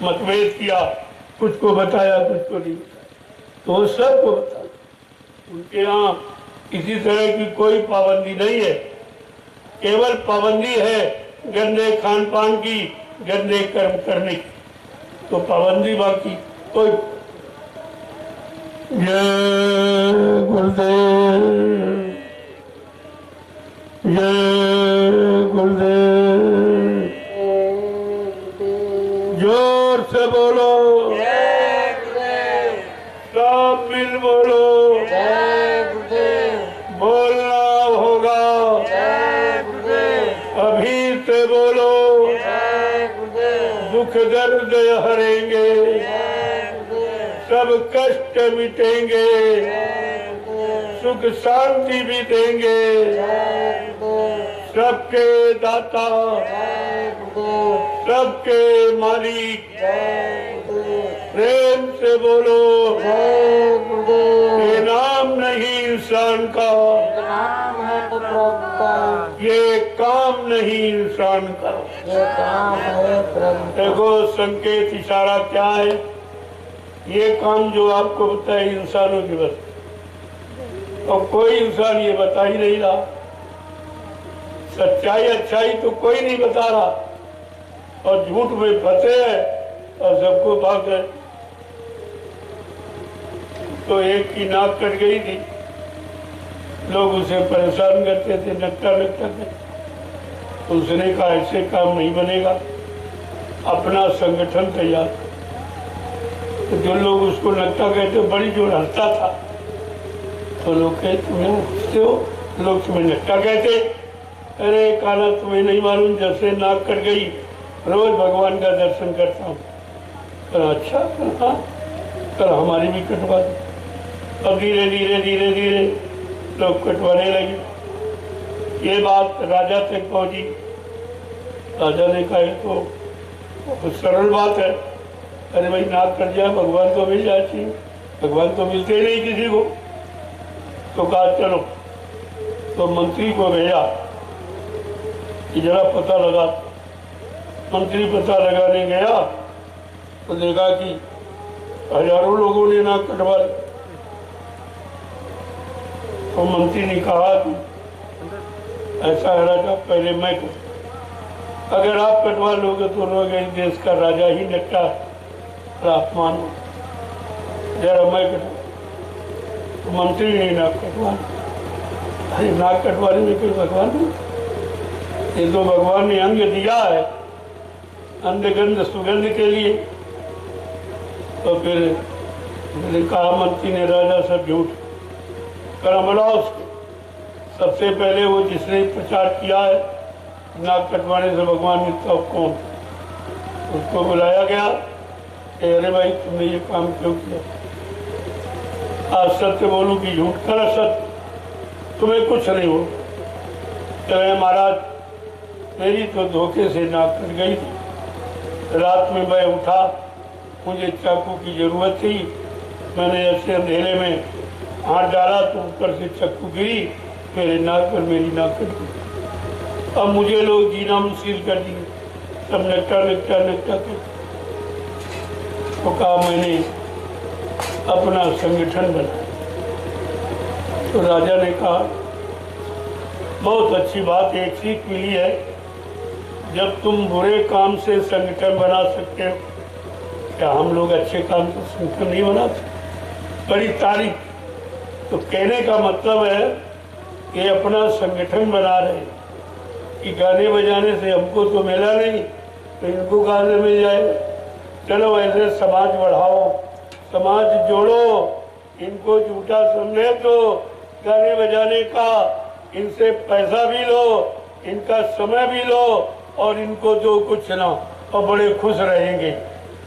मतभेद किया, कुछ को बताया, कुछ को नहीं बताया, तो सबको बताया। उनके यहाँ किसी तरह की कोई पाबंदी नहीं है। केवल पाबंदी है गंदे खान पान की, गंदे कर्म करने की, तो पाबंदी बाकी कोई। जय गुरुदेव, जय गुरुदेव। जोर से बोलो, सब मिल बोलो, जय गुरुदेव। दर्द हरेंगे, सब कष्ट मिटेंगे, सुख शांति भी देंगे, सबके दाता, सबके मालिक। प्रेम से बोलो, ये नाम नहीं इंसान का, नाम है तो प्रभु का, ये काम नहीं इंसान का। ये काम है प्रभु का। देखो संकेत इशारा क्या है, ये काम जो आपको बताया इंसानों की बस, और कोई इंसान ये बता ही नहीं रहा। सच्चाई अच्छाई तो कोई नहीं बता रहा, और झूठ में फंसे हैं और सबको भाग गए। तो एक की नाक कट गई थी, लोग उसे परेशान करते थे, नकटा नकटा करते। उसने कहा ऐसे काम नहीं बनेगा, अपना संगठन तैयार। तो जो लोग उसको नकटा कहते बड़ी जोर हंसता था, तो लोग कहते तुम्हें हंसते हो, लोग तुम्हें नकटा कहते। अरे काला तुम्हें नहीं मालूम, जैसे नाक कट गई रोज भगवान का दर्शन करता हूँ। अच्छा हाँ, कल हमारी भी कटवा दी। अब धीरे धीरे धीरे धीरे लोग कटवाने लगे। ये बात राजा तक पहुंची। राजा ने कहा तो बहुत सरल बात है, अरे भाई नाक कट जाए भगवान तो मिल जाए चाहिए, भगवान तो मिलते ही नहीं किसी को। तो कहा चलो, तो मंत्री को भेजा कि जरा पता लगा। मंत्री पता लगाने गया तो देखा कि हजारों लोगों ने नाक कटवा ली। तो मंत्री ने कहा कि ऐसा है राजा, पहले मैं करूं, अगर आप कटवा लोगे तो लोग इस देश का राजा ही नकटा अपमान हो, जरा मैं कटवा। तो मंत्री ने नाक कटवा। अरे नाक कटवाने में कोई भगवान नहीं, ये तो भगवान ने अंग दिया है अंधगंध सुगंध के लिए। तो फिर मैंने कहा, मंत्री ने राजा सब झूठ कर हमला उसको। सबसे पहले वो जिसने प्रचार किया है नाक कटवाने से भगवान मिलता हो कौन, उसको बुलाया गया। अरे भाई तुमने ये काम क्यों किया? आज सत्य बोलूं कि झूठ? कर सत्य, तुम्हें कुछ नहीं हो। चले महाराज, मेरी तो धोखे से नाक कट गई थी। रात में मैं उठा, मुझे चाकू की जरूरत थी, मैंने ऐसे अंधेरे में हाथ डाला तो ऊपर से चाकू गिरी मेरे नाक पर, मेरी नाक कट गई। अब मुझे लोग जीना मुश्किल कर दिए, सब नकटा नकटा नकटा कर। तो कहा मैंने अपना संगठन बनाया। तो राजा ने कहा बहुत अच्छी बात, एक सीख मिली है, जब तुम बुरे काम से संगठन बना सकते हो, क्या हम लोग अच्छे काम से संगठन नहीं बना सकते? बड़ी तारीफ। तो कहने का मतलब है कि अपना संगठन बना रहे कि गाने बजाने से हमको तो मिला नहीं, तो इनको कहाँ से मिल जाएगा? चलो ऐसे समाज बढ़ाओ, समाज जोड़ो। इनको झूठा समझे तो गाने बजाने का इनसे पैसा भी लो, इनका समय भी लो, और इनको जो कुछ ना, और बड़े खुश रहेंगे।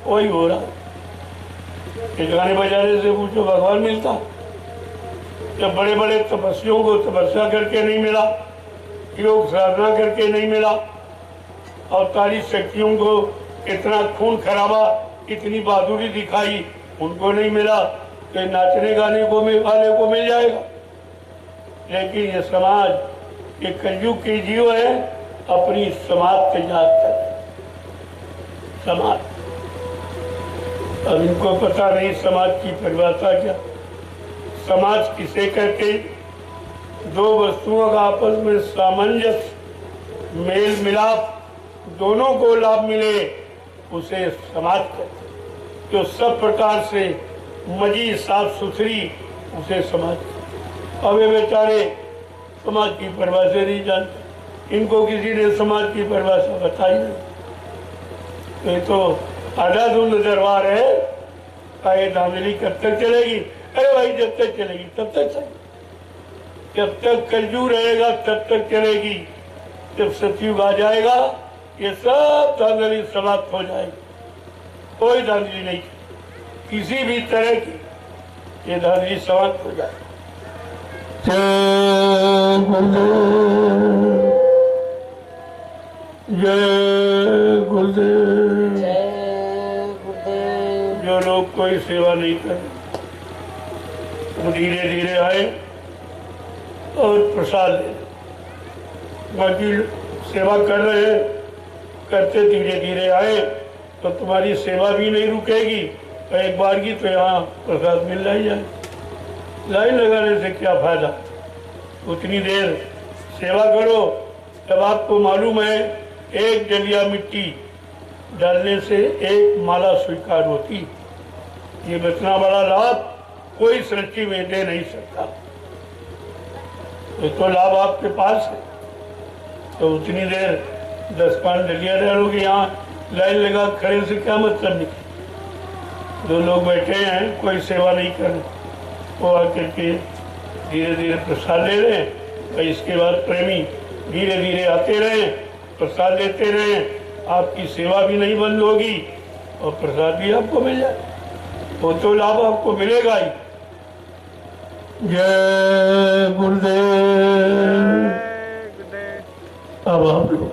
वही हो रहा है। गाने बजाने से पूछो भगवान मिलता? जब बड़े बड़े तपस्वियों को तपस्या करके नहीं मिला, योग साधना करके नहीं मिला, अवतारी शक्तियों को इतना खून खराबा, इतनी बहादुरी दिखाई, उनको नहीं मिला, तो नाचने गाने को वाले को मिल जाएगा। लेकिन ये समाज, ये कलयुग के जीव है, अपनी समाज से याद कर समाज। अब इनको पता नहीं समाज की परिभाषा क्या। समाज किसे कहते? दो वस्तुओं का आपस में सामंजस्य, मेल मिलाप, दोनों को लाभ मिले, उसे समाज कहते। जो सब प्रकार से मजी साफ सुथरी, उसे समाज। अब ये बेचारे समाज की परिभाषा नहीं जानते, इनको किसी ने समाज की परिभाषा बताई नहीं। तो ये तो आधाधुंध दरबार है, ये धांधली कब तक चलेगी? अरे भाई जब तक चलेगी तब तक चलेगी, जब तक कलयुग रहेगा तब तक चलेगी। जब सतयुग आ जाएगा ये सब धांधली समाप्त हो जाएगी। कोई धांधली नहीं किसी भी तरह की, ये धांधली समाप्त हो जाए। जय गुरुदेव, जय गुरुदेव। जय गुरुदेव। जो लोग कोई सेवा नहीं करे वो धीरे धीरे आए और प्रसाद ले। बाकी सेवा कर रहे हैं, करते धीरे धीरे आए तो तुम्हारी सेवा भी नहीं रुकेगी, और एक बार की तो यहाँ प्रसाद मिल ही जाए। लाइन लगाने से क्या फायदा, उतनी देर सेवा करो। जब आपको मालूम है एक डलिया मिट्टी डालने से एक माला स्वीकार होती, ये इतना बड़ा लाभ कोई सृष्टि में दे नहीं सकता। तो लाभ आपके पास है, तो उतनी देर 10-5 डलिया डालोगे, यहाँ लाइन लगा खड़े से क्या मतलब निकले। जो लोग बैठे हैं कोई सेवा नहीं कर रहे, वो आकर के धीरे धीरे प्रसाद ले रहे हैं, और इसके बाद प्रेमी धीरे धीरे आते रहे, प्रसाद लेते रहे, आपकी सेवा भी नहीं बंद होगी और प्रसाद भी आपको मिल जाए, वो तो लाभ आपको मिलेगा ही। जय गुरुदेव। अब आप लोग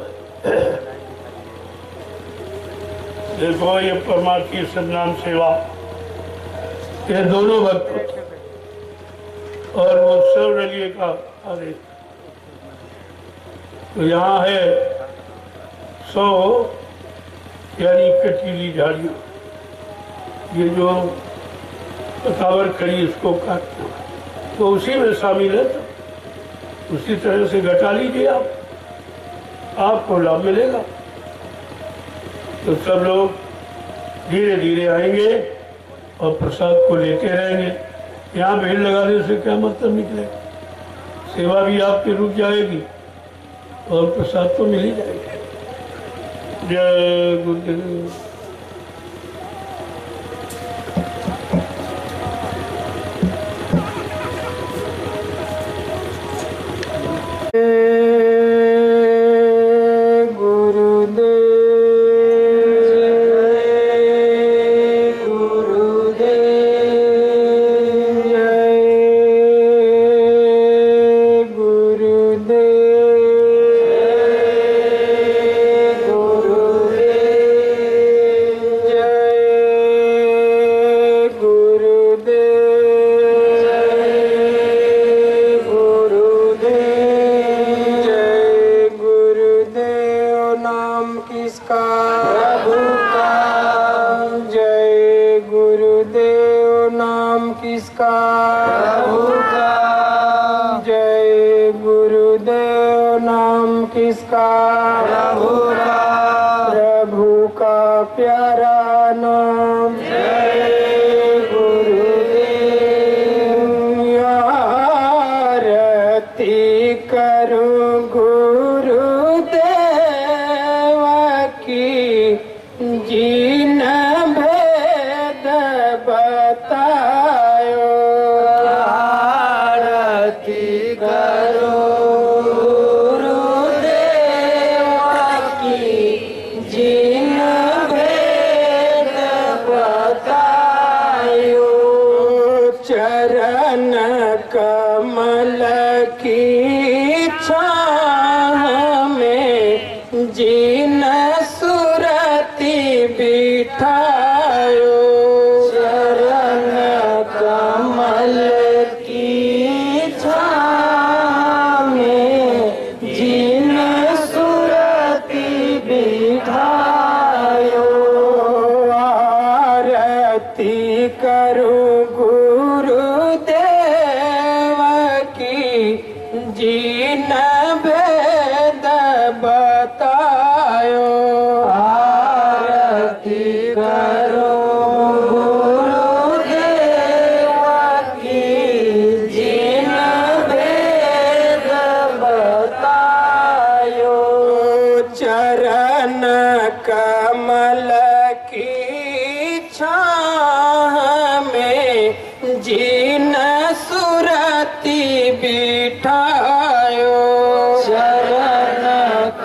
देखो, ये परमार्थी सन्नाम सेवा, ये दोनों भक्त होते हैं, और वो सर्वदलीय का आदेश। तो यहाँ है 100 यानी कटीली झाड़ियों, ये जो पतावर खड़ी इसको काटना, तो उसी में शामिल है। तो उसी तरह से घटा लीजिए आप, आपको लाभ मिलेगा। तो सब लोग धीरे धीरे आएंगे और प्रसाद को लेते रहेंगे। यहाँ भीड़ लगाने से क्या मतलब निकलेगा, सेवा भी आपकी रुक जाएगी और प्रसाद तो मिल ही जाएगा। जय गुरुदेव।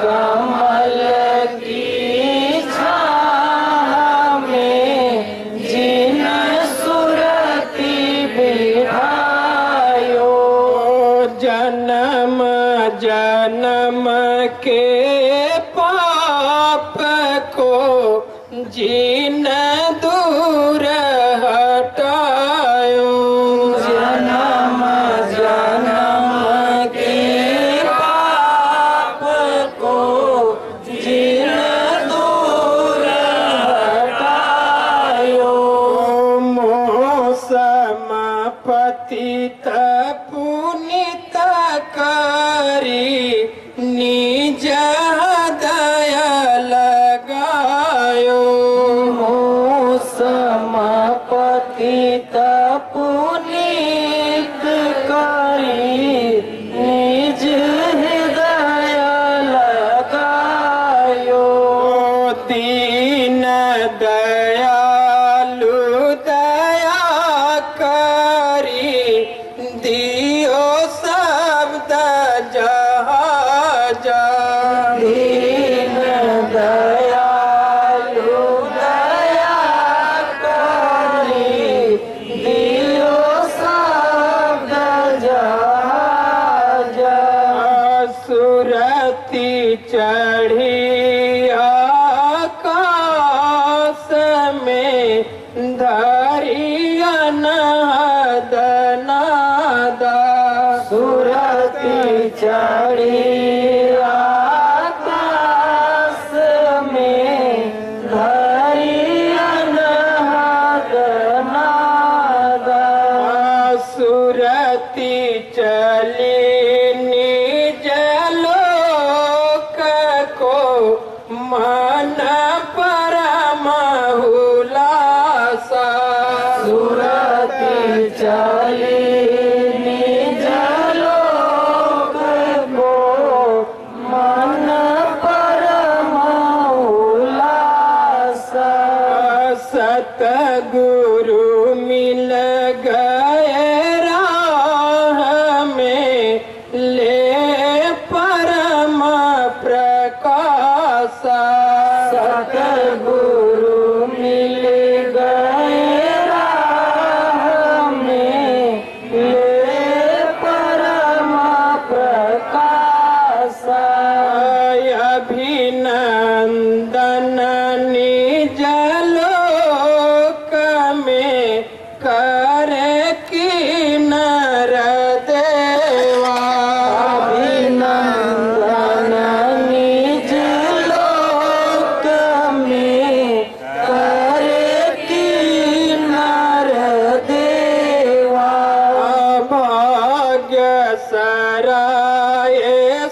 कमल की छाह में जन्म के पाप को जीन दूर हटायो। जन्म के पाप को जीन दूर हटायो। मोसम पतित पुनित करी निज दया लगायो। मोसम पतित पुनित करी निज हृदय लगायो। दीन दयालु दया करी दियो शब्द जहाजा। दीन दयालु दया करी दियो शब्द जहाजा। सुरती चढ़ी आकाश में धरियन दनादा। सुरती चढ़ी आकाश में धरियन दनादा। सुरती चली निज लोक को मन परम हुलासा। सुरती चली निज लोक को मन परम हुलासा। सतगुरु मिल गए राह में ले परम प्रकाशा। सतगुरु मिल गए राह में ले परम प्रकाशा। अभिनंदन निज लोक में कर की नर देवा। अभिनंदन निज लोक में कर की नर देवा। भाग्य सराय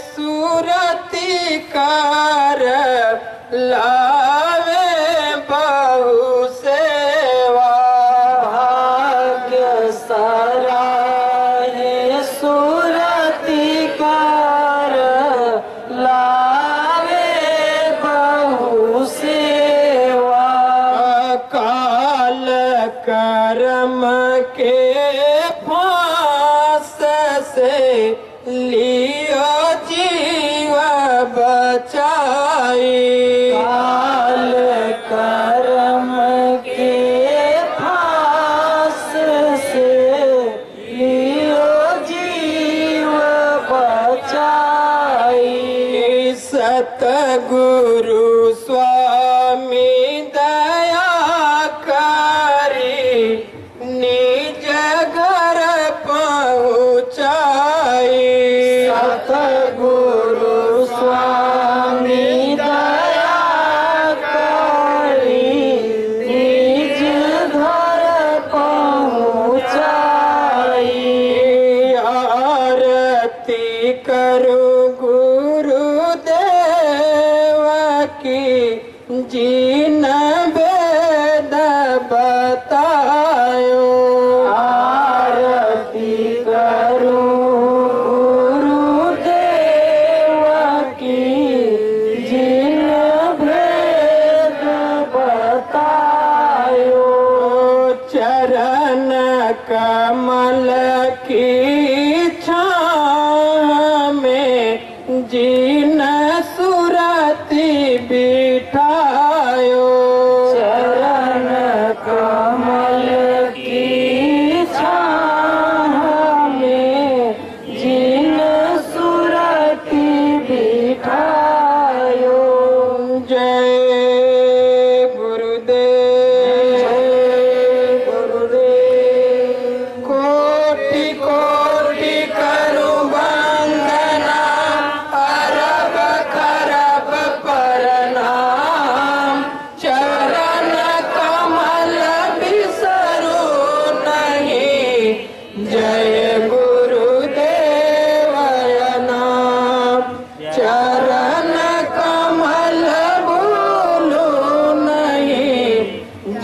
सुरति कर लावे बहु सेवा। भाग्य सराय सुरति कर लावे बहु सेवा। काल कर्म के फांस से लियो जीव बचाई। काल कर्म के फांस से लियो जीव बचाई। सतगुरु स्वामी दया करी निज घर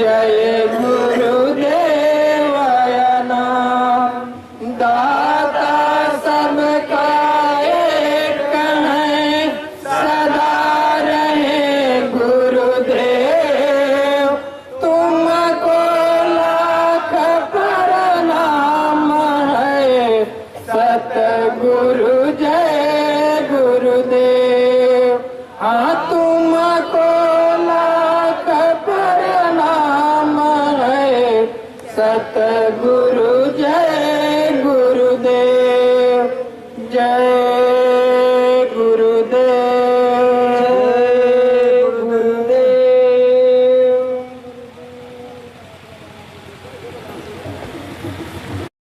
जय गुरुदेव नाम दाता सबका एक है सदा रहे गुरुदेव तुमको लाख प्रणाम है सतगुरु जय गुरुदेव हाँ तुमको लाख प्रणाम है सतगुरु जय गुरुदेव जय